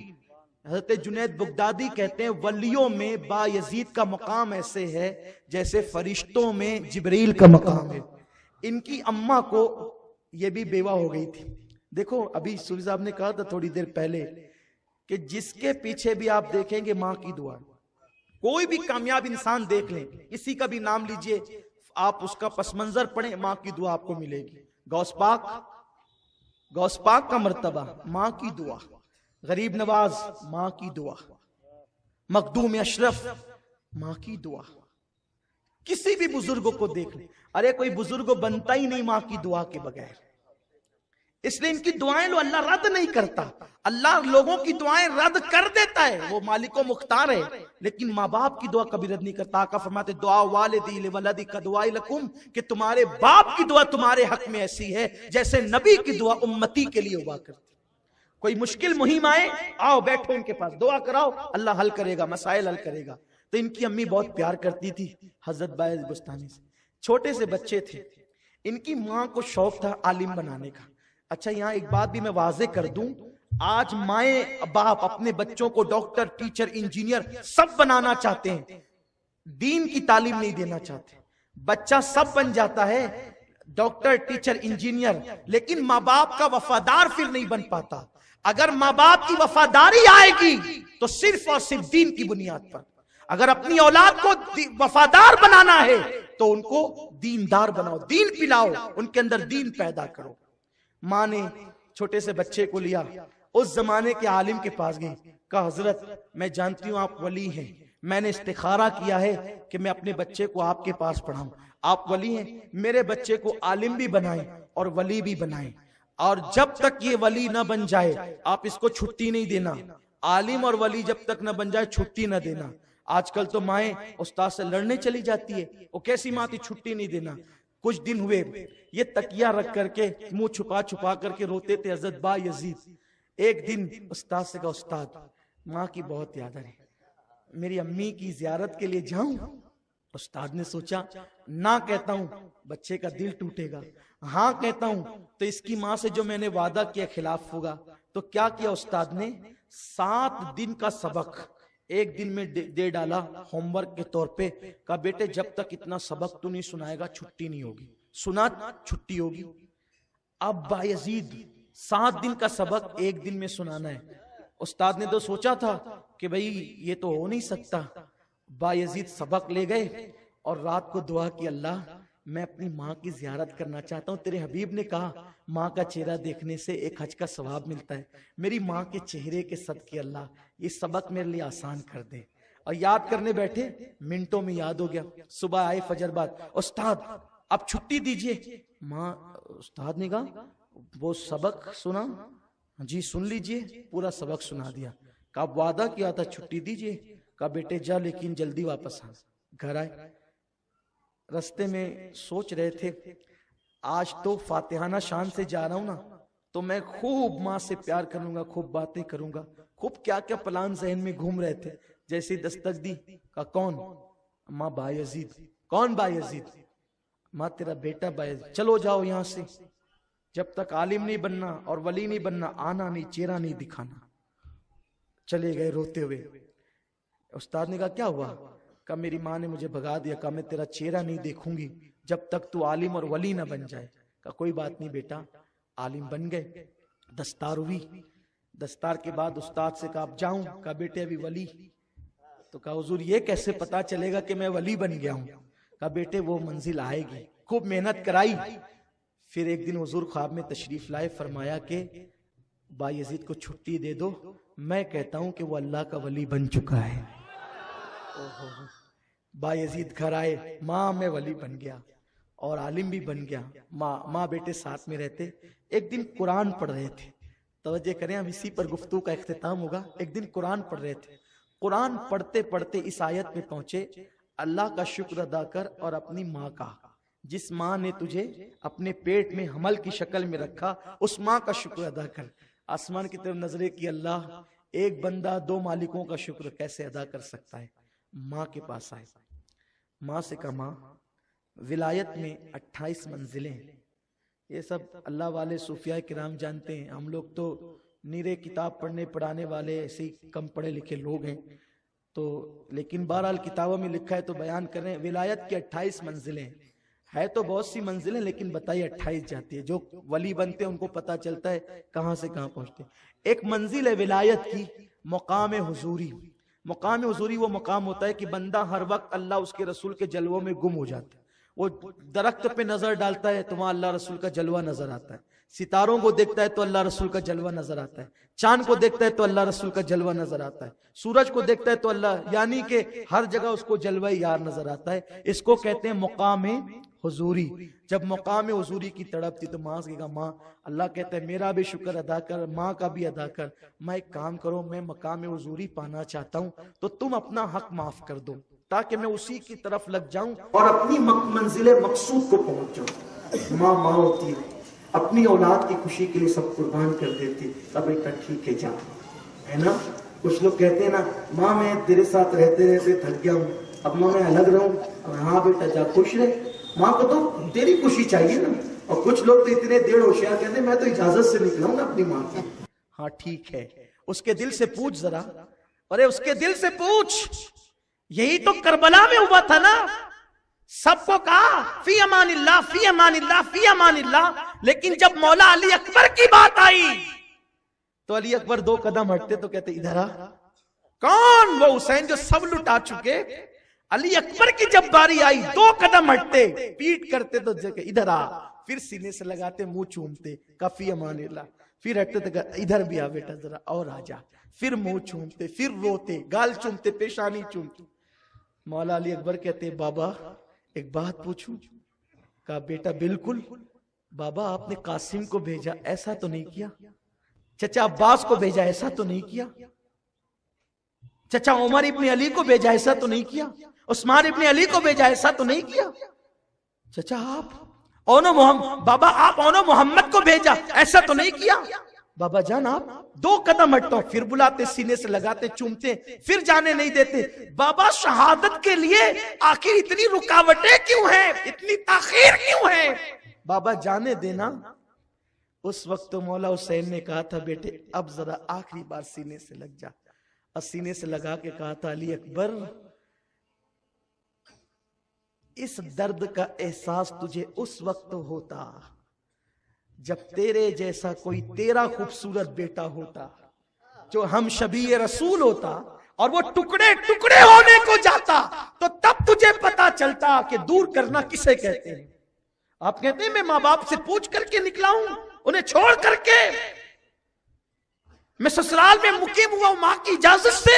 हजरत जुनैद बगदादी कहते हैं वलियों में बायजीद का मकाम ऐसे है जैसे फरिश्तों में जिब्रील का मकाम है। इनकी अम्मा को ये भी बेवा हो गई थी। देखो अभी सूरी साहब ने कहा था थोड़ी देर पहले कि जिसके पीछे भी आप देखेंगे माँ की दुआ। कोई भी कामयाब इंसान देख लें, किसी का भी नाम लीजिए, आप उसका पस मंजर पढ़ें, माँ की दुआ आपको मिलेगी। गौस पाक का मर्तबा माँ की दुआ, गरीब नवाज माँ की दुआ, मखदूम अशरफ माँ की दुआ। किसी भी बुजुर्गों को देख लें, अरे कोई बुजुर्ग बनता ही नहीं माँ की दुआ के बगैर, इसलिए इनकी दुआएं लो अल्लाह रद्द नहीं करता। अल्लाह लोगों की दुआएं रद्द कर देता है, वो मालिको मुख्तार है, लेकिन माँ बाप की दुआ कभी रद्द नहीं करता। आका फरमाते दुआ वालिदी लिवलदी का दुआई लकुम, कि तुम्हारे बाप की दुआ तुम्हारे हक में ऐसी है जैसे नबी की दुआ उम्मती के लिए हुआ करती। कोई मुश्किल मुहिम आए, आओ बैठो उनके पास, दुआ कराओ, अल्लाह हल करेगा, मसाइल हल करेगा। तो इनकी अम्मी बहुत प्यार करती थी हजरत बायजीद बुस्तामी से। छोटे से बच्चे थे, इनकी माँ को शौक था आलिम बनाने का। अच्छा यहाँ एक बात भी मैं वाजे कर दूं, आज माए बाप अपने बच्चों को डॉक्टर, टीचर, इंजीनियर सब बनाना चाहते हैं, दीन की तालीम नहीं देना चाहते। बच्चा सब बन जाता है, डॉक्टर, टीचर, इंजीनियर, लेकिन माँ बाप का वफादार फिर नहीं बन पाता। अगर माँ बाप की वफादारी आएगी तो सिर्फ और सिर्फ दीन की बुनियाद पर। अगर अपनी औलाद को वफादार बनाना है तो उनको दीनदार बनाओ, दीन पिलाओ, उनके अंदर दीन पैदा करो। माँ ने छोटे से बच्चे को लिया, उस जमाने के आलिम के पास गई, कहा हजरत मैं जानती हूँ आप वली हैं, मैंने इस्तिखारा किया है कि मैं अपने बच्चे को आपके पास पढ़ाऊं, आप वली हैं, मेरे बच्चे को आलिम भी बनाएं और वली भी बनाएं, और जब तक ये वली ना बन जाए आप इसको छुट्टी नहीं देना। आलिम और वली जब तक ना बन जाए छुट्टी ना देना। आजकल तो माएं उस्ताद से लड़ने चली जाती है, वो कैसी माँ थी, छुट्टी नहीं देना। कुछ दिन हुए ये तकिया रख करके मुंह छुपा छुपा करके रोते थे हजरत बायजीद। एक दिन उस्ताद से कहा उस्ताद माँ की बहुत याद आ रही, मेरी अम्मी की जियारत के लिए जाऊं? उस्ताद ने सोचा ना कहता हूं बच्चे का दिल टूटेगा, हाँ कहता हूं तो इसकी माँ से जो मैंने वादा किया खिलाफ होगा। तो क्या किया उस्ताद ने, 7 दिन का सबक एक दिन में दे डाला होमवर्क के तौर पे। कहा बेटे जब तक इतना सबक तू नहीं सुनाएगा छुट्टी नहीं होगी, सुना छुट्टी होगी। अब बायजीद 7 दिन का सबक एक दिन में सुनाना है। उस्ताद ने तो सोचा था कि भाई ये तो हो नहीं सकता। बायजीद सबक ले गए और रात को दुआ की, अल्लाह मैं अपनी माँ की जियारत करना चाहता हूँ, तेरे हबीब ने कहा माँ का चेहरा देखने से एक हज का सवाब मिलता है, मेरी माँ के चेहरे के सदके अल्लाह ये सबक मेरे लिए आसान कर दे। और याद करने बैठे, मिनटों में याद हो गया। सुबह आए फजर बाद, उस्ताद अब छुट्टी दीजिए। माँ, उस्ताद ने कहा वो सबक सुना? जी सुन लीजिए, पूरा सबक सुना दिया। कहा वादा किया था छुट्टी दीजिए। कहा बेटे जा, लेकिन जल्दी वापस आ। घर आए, रास्ते में सोच रहे थे आज तो फातिहाना शान से जा रहा हूं ना, तो मैं खूब माँ से प्यार करूंगा, खूब बातें करूंगा, खूब क्या क्या प्लान जहन में घूम रहे थे। जैसे दस्तक दी, का कौन? माँ बायजीद। कौन बायजीद? माँ तेरा बेटा बायजीद। चलो जाओ यहां से, जब तक आलिम नहीं बनना और वली नहीं बनना, आना नहीं, चेहरा नहीं दिखाना। चले गए रोते हुए। उस्ताद ने कहा क्या हुआ? कहा मेरी माँ ने मुझे भगा दिया, कहा मैं तेरा चेहरा नहीं देखूंगी जब तक तू आलिम और वली ना बन जाए। कहा कोई बात नहीं बेटा, आलिम बन गए, दस्तार हुई, दस्तार के बाद उस्ताद से कहा, अब जाऊं? कहा, बेटे अभी वली। तो कहा, हुजूर ये कैसे पता चलेगा कि मैं वली बन गया हूं? कहा, बेटे वो मंजिल आएगी। खूब मेहनत कराई। फिर एक दिन हुजूर ख्वाब में तशरीफ लाए, फरमाया कि बायजीद को छुट्टी दे दो, मैं कहता हूं कि वो अल्लाह का वली बन चुका है। बायजीद घर आए, माँ मैं वली बन गया और आलिम भी बन गया। माँ बेटे साथ में रहते। एक दिन कुरान पढ़ रहे थे, तवज्जो करें, हम इसी पर गुफ्तगू का इख्तिताम होगा। एक दिन कुरान पढ़ रहे थे, कुरान पढ़ते पढ़ते इस आयत पे पहुंचे, अल्लाह का शुक्र अदा कर और अपनी माँ का, जिस माँ ने तुझे अपने पेट में हमल की शक्ल में रखा, उस माँ का शुक्र अदा कर। आसमान की तरफ नजरें की, अल्लाह एक बंदा दो मालिकों का शुक्र कैसे अदा कर सकता है? माँ के पास आए, माँ से कहा, माँ विलायत में 28 मंजिलें हैं। ये सब अल्लाह वाले सूफिया किराम जानते हैं, हम लोग तो नीरे किताब पढ़ने पढ़ाने वाले ऐसे ही कम पढ़े लिखे लोग हैं। तो लेकिन बहरहाल किताबों में लिखा है तो बयान कर रहे हैं। विलायत की 28 मंजिलें है, तो बहुत सी मंजिलें, लेकिन बताइए 28 जाती है। जो वली बनते हैं उनको पता चलता है कहां से कहां पहुंचते हैं। एक मंजिल है विलायत की, मकाम हुजूरी। मकाम हुजूरी वो मकाम होता है कि बंदा हर वक्त अल्लाह उसके रसूल के जलवों में गुम हो जाता है। वो दरख्त पे नजर डालता है तो वहां अल्लाह रसूल का जलवा नजर आता है, सितारों को देखता है तो अल्लाह रसूल का जलवा नजर आता है, चांद को देखता है तो अल्लाह रसूल का जलवा नजर आता है, सूरज को देखता है तो अल्लाह, यानी कि हर जगह उसको जलवा यार नजर आता है। इसको कहते हैं मकाम हुजूरी। जब मकाम हुजूरी की तड़प थी तो माँ से कहा, माँ अल्लाह कहता है मेरा भी शुक्र अदा कर, माँ का भी अदा कर। मैं एक काम करो, मैं मकाम हुजूरी पाना चाहता हूँ, तो तुम अपना हक माफ कर दो ताकि मैं उसी की तरफ लग जाऊं और अपनी मंजिले मकसूद को पहुंच जाऊं। माँ होती है, अपनी औलाद की खुशी के लिए सब कुर्बान कर देती। तब बेटा ठीक है जा, है ना। कुछ लोग कहते हैं ना, माँ मैं तेरे साथ रहते रहते थक गया हूँ, अब माँ मैं अलग रहूं। हाँ बेटा जा, खुश रहे, माँ को तो तेरी खुशी चाहिए ना। और कुछ लोग तो इतने देर होशियार कहते हैं मैं तो इजाजत से निकला हूं ना अपनी माँ की। हाँ ठीक है, उसके दिल से पूछ जरा, अरे उसके दिल से पूछ। यही तो करबला में हुआ था ना, सबको कहा फी अमानिल्लाह फी अमानिल्लाह फी अमानिल्लाह, लेकिन जब मौला अली अकबर की बात आई तो अली अकबर 2 कदम हटते तो कहते इधर आ। कौन? वो हुसैन जो सब लुटा चुके। अली अकबर की जब बारी आई 2 कदम हटते, पीट करते तो इधर आ, फिर सीने से लगाते, मुंह चूमते, काफी अमानिल्लाह, फिर हटते तो इधर भी आ बेटा जरा और आ जा, फिर मुंह चूमते, फिर रोते, गाल चूमते, पेशानी चूमते। मौला अली अकबर कहते, बाबा एक बात पूछूं? कहा बेटा बिल्कुल। बाबा आपने कासिम को भेजा, ऐसा तो नहीं किया। चचा अब्बास को भेजा, ऐसा तो नहीं किया। चचा उमर इब्ने अली को भेजा, ऐसा तो नहीं किया। उस्मान इब्ने अली को भेजा, ऐसा तो नहीं किया। चचा आप बाबा आप ओनो मोहम्मद को भेजा, ऐसा तो नहीं किया। बाबा जान आप 2 कदम हटता, फिर बुलाते, सीने से लगाते, चूमते, फिर जाने नहीं देते। बाबा शहादत के लिए आखिर इतनी रुकावटें क्यों हैं, इतनी ताखीर क्यों है? बाबा जाने देना। उस वक्त तो मौला हुसैन ने कहा था, बेटे अब जरा आखिरी बार सीने से लग जा। और सीने से लगा के कहा था, अली अकबर इस दर्द का एहसास तुझे उस वक्त होता जब तेरे जैसा कोई तेरा खूबसूरत बेटा होता, जो हम शबीए रसूल होता, और वो टुकड़े टुकड़े होने को जाता, तो तब तुझे पता चलता कि दूर करना किसे कहते हैं। आप कहते हैं मैं माँ बाप से पूछ करके निकला हूं, उन्हें छोड़ करके मैं ससुराल में मुकीम हुआ हूं माँ की इजाजत से।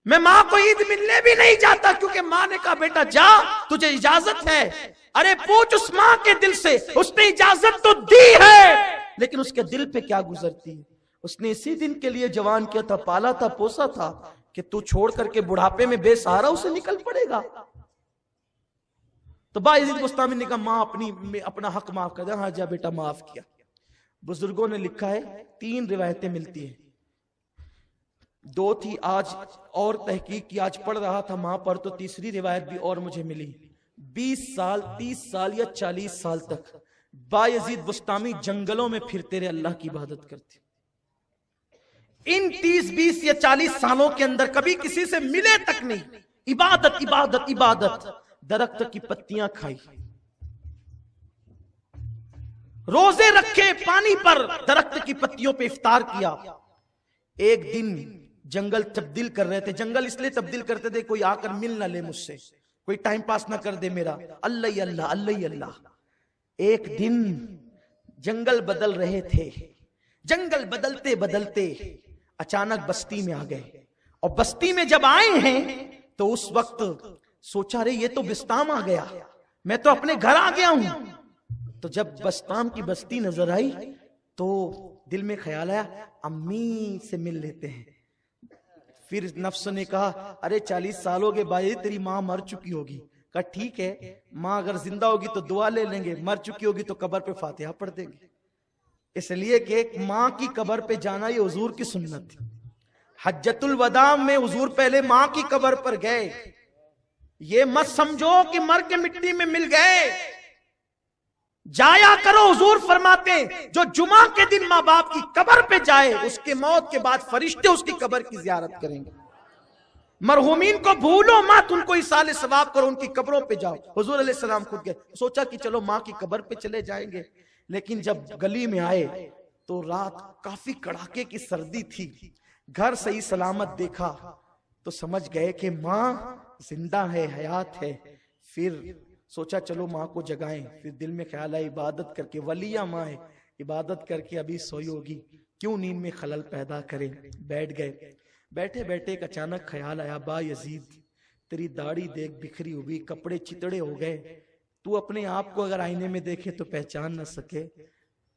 मैं माँ को ईद मिलने भी नहीं जाता क्योंकि माँ ने कहा बेटा जा, तुझे इजाजत है। अरे पूछ उस माँ के दिल से, उसने इजाजत तो दी है, लेकिन उसके दिल पे क्या गुजरती है। उसने इसी दिन के लिए जवान किया था, पाला था, पोसा था कि तू छोड़ करके बुढ़ापे में बेसहारा उसे निकल पड़ेगा। तो बायजीद बुस्तामी ने कहा माँ अपना हक माफ कर दे। हाँ जा बेटा माफ किया। बुजुर्गों ने लिखा है 3 रिवायतें मिलती हैं, 2 थी, आज और तहकीक की, आज पढ़ रहा था मां पर, तो तीसरी रिवायत भी और मुझे मिली। 20 साल 30 साल या 40 साल तक बायजीद बुस्तामी जंगलों में फिरते रहे, अल्लाह की इबादत करते। इन 30 20 या 40 सालों के अंदर कभी किसी से मिले तक नहीं, इबादत इबादत इबादत। दरख्त की पत्तियां खाई, रोजे रखे पानी पर, दरख्त की पत्तियों पे इफ्तार किया। एक दिन जंगल तब्दील कर रहे थे, जंगल इसलिए तब्दील करते थे कोई आकर मिल ना ले मुझसे, कोई टाइम पास ना कर दे मेरा, अल्लाह ही अल्लाह अल्लाह ही अल्लाह। एक दिन जंगल बदल रहे थे, जंगल बदलते बदलते अचानक बस्ती में आ गए, और बस्ती में जब आए हैं तो उस वक्त सोचा रे ये तो बिस्ताम आ गया, मैं तो अपने घर आ गया हूं। तो जब बस्ताम की बस्ती नजर आई तो दिल में ख्याल आया अम्मी से मिल लेते हैं। फिर नफ्स ने कहा अरे 40 साल हो गए भाई, तेरी माँ मर चुकी होगी। कहा ठीक है, माँ अगर जिंदा होगी तो दुआ ले लेंगे, मर चुकी होगी तो कब्र पे फातिहा पढ़ देंगे। इसलिए कि एक माँ की कब्र पे जाना ये हुजूर की सुन्नत थी। हज्जतुल वदा में हुजूर पहले माँ की कब्र पर गए। ये मत समझो कि मर के मिट्टी में मिल गए, जाया करो। हुजूर फरमाते जो जुमा के दिन माँ बाप की कब्र पे जाए, उसके मौत के बाद फरिश्ते उसकी कब्र की जियारत करेंगे। मरहूमीन को भूलो मत, उनको इसाले सवाब करो, उनकी कब्रों पे जाओ। हुजूर अलैहि सलाम खुद गए, सोचा कि चलो माँ की कब्र पे चले जाएंगे। लेकिन जब गली में आए तो रात काफी कड़ाके की सर्दी थी, घर सही सलामत देखा तो समझ गए कि माँ जिंदा है, हयात है। फिर सोचा चलो माँ को जगाएं। फिर दिल में ख्याल आया इबादत करके, वलिया माँ है, इबादत करके अभी सोई होगी, क्यों नींद में खलल पैदा करें। बैठ गए। बैठे बैठे एक अचानक ख्याल आया, बा यजीद तेरी दाढ़ी देख बिखरी हुई, कपड़े चितड़े हो गए, तू अपने आप को अगर आईने में देखे तो पहचान न सके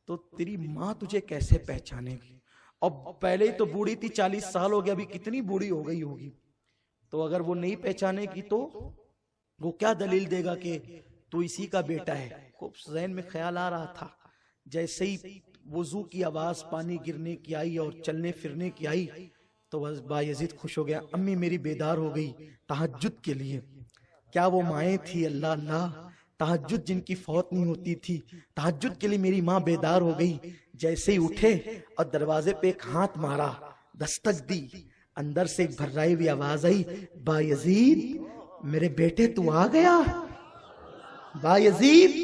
तो तेरी माँ तुझे कैसे पहचानेगी। और पहले ही तो बूढ़ी थी, 40 साल हो गया, अभी कितनी बूढ़ी हो गई होगी। तो अगर वो नहीं पहचानेगी तो वो क्या दलील देगा कि तू इसी का बेटा है। खूब ज़हन में ख्याल आ रहा था। जैसे ही वुजू की आवाज पानी गिरने की आई और चलने फिरने की आई तो बस बायजीद खुश हो गया, अम्मी मेरी बेदार हो गई तहज्जुद के लिए। क्या वो माएँ थी, अल्लाह अल्लाह, तहज्जुद जिनकी फौत नहीं होती थी, तहज्जुद के लिए मेरी माँ बेदार हो गई। जैसे ही उठे और दरवाजे पे एक हाथ मारा, दस्तक दी, अंदर से एक भर्राई हुई आवाज आई, बायजीद मेरे बेटे तू आ गया, बायजीद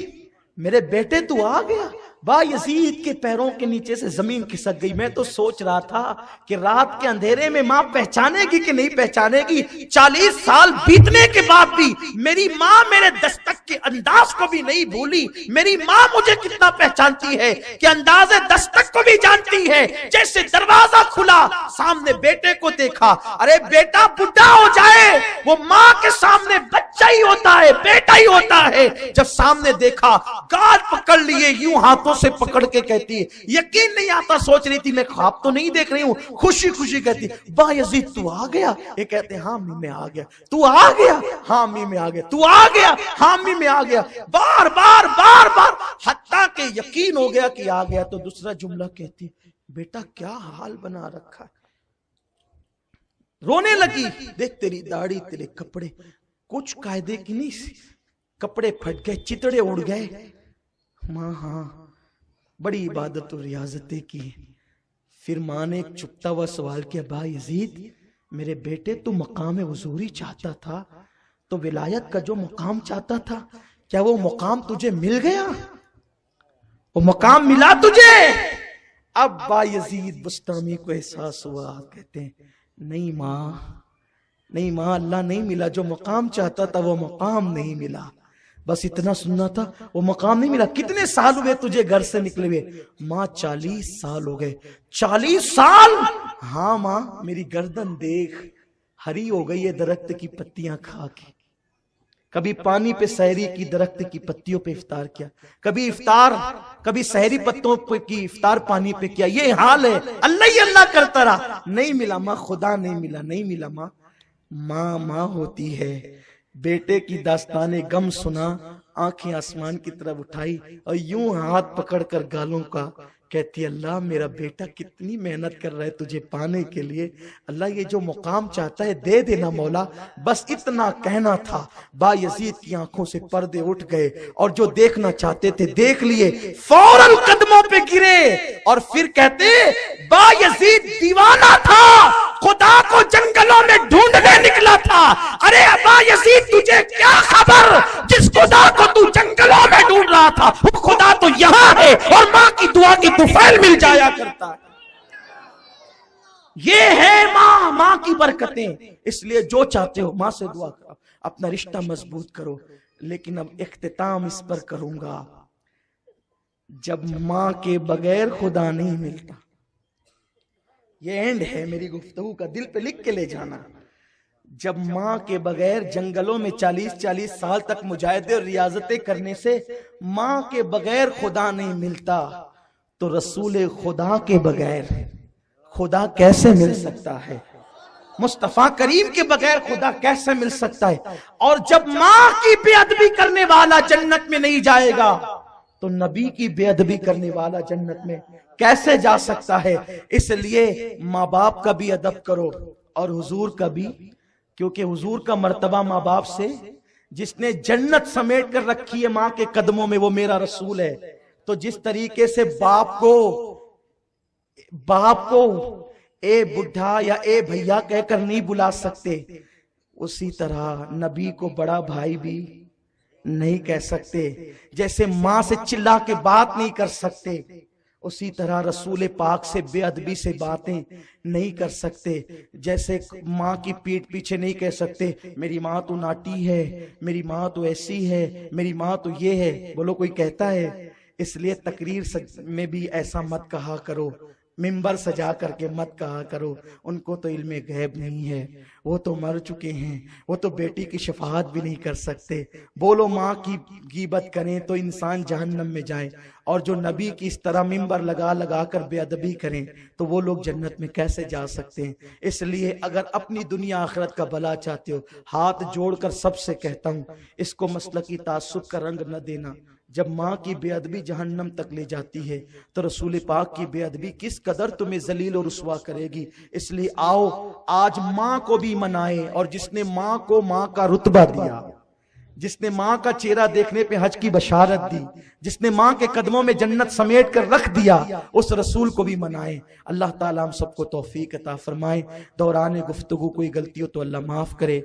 मेरे बेटे तू आ गया। बायजीद के पैरों के नीचे से जमीन खिसक गई। मैं तो सोच रहा था कि रात के अंधेरे में माँ पहचानेगी कि नहीं पहचानेगी। 40 साल बीतने के बाद भी मेरी माँ मेरे दस्तक के अंदाज को भी नहीं भूली। मेरी माँ मुझे कितना पहचानती है कि अंदाजे दस्तक को भी जानती है। जैसे दरवाजा खुला, सामने बेटे को देखा। अरे बेटा बुढ़ा हो जाए वो माँ के सामने बच्चा ही होता है, बेटा ही होता है। जब सामने देखा, गाल पकड़ लिए, यूं हाथों से पकड़ के कहती है, यकीन नहीं आता, सोच रही थी मैं ख्वाब तो नहीं देख रही हूँ। खुशी खुशी कहती, बायजीद तू आ गया। ये कहते हाँ मी में आ गया। तू आ गया? हाँ मी में आ गया। तू आ गया? हाँ मी में आ गया। बार बार बार बार, हत्ता के यकीन हो गया कि आ गया। तो दूसरा जुमला कहती, बेटा क्या हाल बना रखा है। रोने लगी, देख तेरी दाढ़ी, तेरे कपड़े कुछ कायदे की नहीं, कपड़े फट गए, चितड़े उड़ गए। माँ हाँ बड़ी इबादत और रियाजतें की। फिर माँ ने एक चुपता हुआ सवाल किया, बा यजीद मेरे बेटे तू मकाम हुजूरी चाहता था, तो विलायत का जो मकाम चाहता था, क्या वो मकाम तुझे मिल गया? वो मकाम मिला तुझे? अब बा यजीद बुस्तामी को एहसास हुआ, कहते हैं नहीं माँ, नहीं माँ, अल्लाह नहीं मिला। जो मकाम चाहता था वो मकाम नहीं मिला। बस इतना सुनना था, वो मकाम नहीं मिला। कितने साल हुए तुझे घर से निकले हुए? माँ 40 साल हो गए। 40 साल? हाँ माँ, मेरी गर्दन देख हरी हो गई है दरख्त की पत्तियां खा के। कभी पानी पे सहरी की, दरख्त की पत्तियों पे इफ्तार किया, कभी इफ्तार, कभी सहरी पत्तों पे की, इफ्तार पानी पे किया। ये हाल है, अल्लाह ही अल्लाह करता रहा, नहीं मिला माँ, खुदा नहीं मिला, नहीं मिला माँ। माँ माँ होती है। बेटे की दास्ताने गम सुना, आंखें आसमान की तरफ उठाई और यूं हाथ पकड़कर गालों का कहती, अल्लाह मेरा बेटा कितनी मेहनत कर रहा है तुझे पाने के लिए, अल्लाह ये जो मुकाम चाहता है दे देना मौला। बस इतना कहना था। बायजीद की आंखों से पर्दे उठ गए और जो देखना चाहते थे देख लिए। फौरन कदमों पे गिरे और फिर कहते, बायजीद दीवाना था, खुदा को जंगलों में ढूंढने निकला था। अरे बायजीद तुझे क्या खबर, जिस खुदा को तू जंगलों में ढूंढ रहा था वो खुदा तो यहाँ है और की तुफैल मिल जाया करता है। ये है माँ की बरकतें। इसलिए जो चाहते हो माँ से दुआ करो, अपना रिश्ता मजबूत करो। लेकिन अब इख्तिताम इस पर करूंगा, जब माँ के बगैर खुदा नहीं मिलता। ये एंड है मेरी गुफ्तगू का, दिल पे लिख के ले जाना। जब माँ के बगैर जंगलों में 40-40 साल तक मुजाहिदे और रियाजतें करने से माँ के बगैर खुदा नहीं मिलता, तो रसूल खुदा के बगैर खुदा कैसे मिल सकता है? मुस्तफा करीम के बगैर खुदा कैसे मिल सकता है? और जब माँ की बेअदबी करने वाला जन्नत में नहीं जाएगा, तो नबी की बेअदबी करने वाला जन्नत में कैसे जा सकता है? इसलिए माँ बाप का भी अदब करो और हुजूर का भी, क्योंकि हुजूर का मर्तबा माँ बाप से, जिसने जन्नत समेट कर रखी है माँ के कदमों में, वो मेरा रसूल है। तो जिस तरीके से बाप को ए बुढ़ा या ए भैया कहकर नहीं बुला सकते, उसी तरह नबी को बड़ा भाई भी नहीं कह सकते। जैसे माँ से चिल्ला के बात नहीं कर सकते, उसी तरह रसूल पाक से बेअदबी से बातें नहीं कर सकते। जैसे माँ की पीठ पीछे नहीं कह सकते मेरी माँ तो नाटी है, मेरी माँ तो ऐसी है, मेरी माँ तो ये है। बोलो कोई कहता है? इसलिए तकरीर में भी ऐसा मत कहा करो, मिंबर सजा करके मत कहा करो। उनको तो इल्मे गैब नहीं है, वो तो मर चुके हैं, वो तो बेटी की शफाअत भी नहीं कर सकते। बोलो माँ की गीबत करें तो इंसान जहन्नम में जाए, और जो नबी की इस तरह मिंबर लगा लगा कर बेअदबी करें तो वो लोग जन्नत में कैसे जा सकते हैं? इसलिए अगर अपनी दुनिया आखिरत का भला चाहते हो, हाथ जोड़कर सबसे कहता हूँ, इसको मसलकी तासुब का रंग न देना। जब माँ की बेअदबी जहन्नम तक ले जाती है, तो रसूल पाक की बेअदबी किस कदर तुम्हें जलील और रुसवा करेगी। इसलिए आओ आज माँ को भी मनाए, और जिसने माँ को माँ का रुतबा दिया, जिसने माँ का चेहरा देखने पे हज की बशारत दी, जिसने माँ के कदमों में जन्नत समेट कर रख दिया, उस रसूल को भी मनाए। अल्लाह ताला हम सबको तौफीक अता फरमाए। दौरान गुफ्तगू कोई गलती हो तो अल्लाह माफ करे।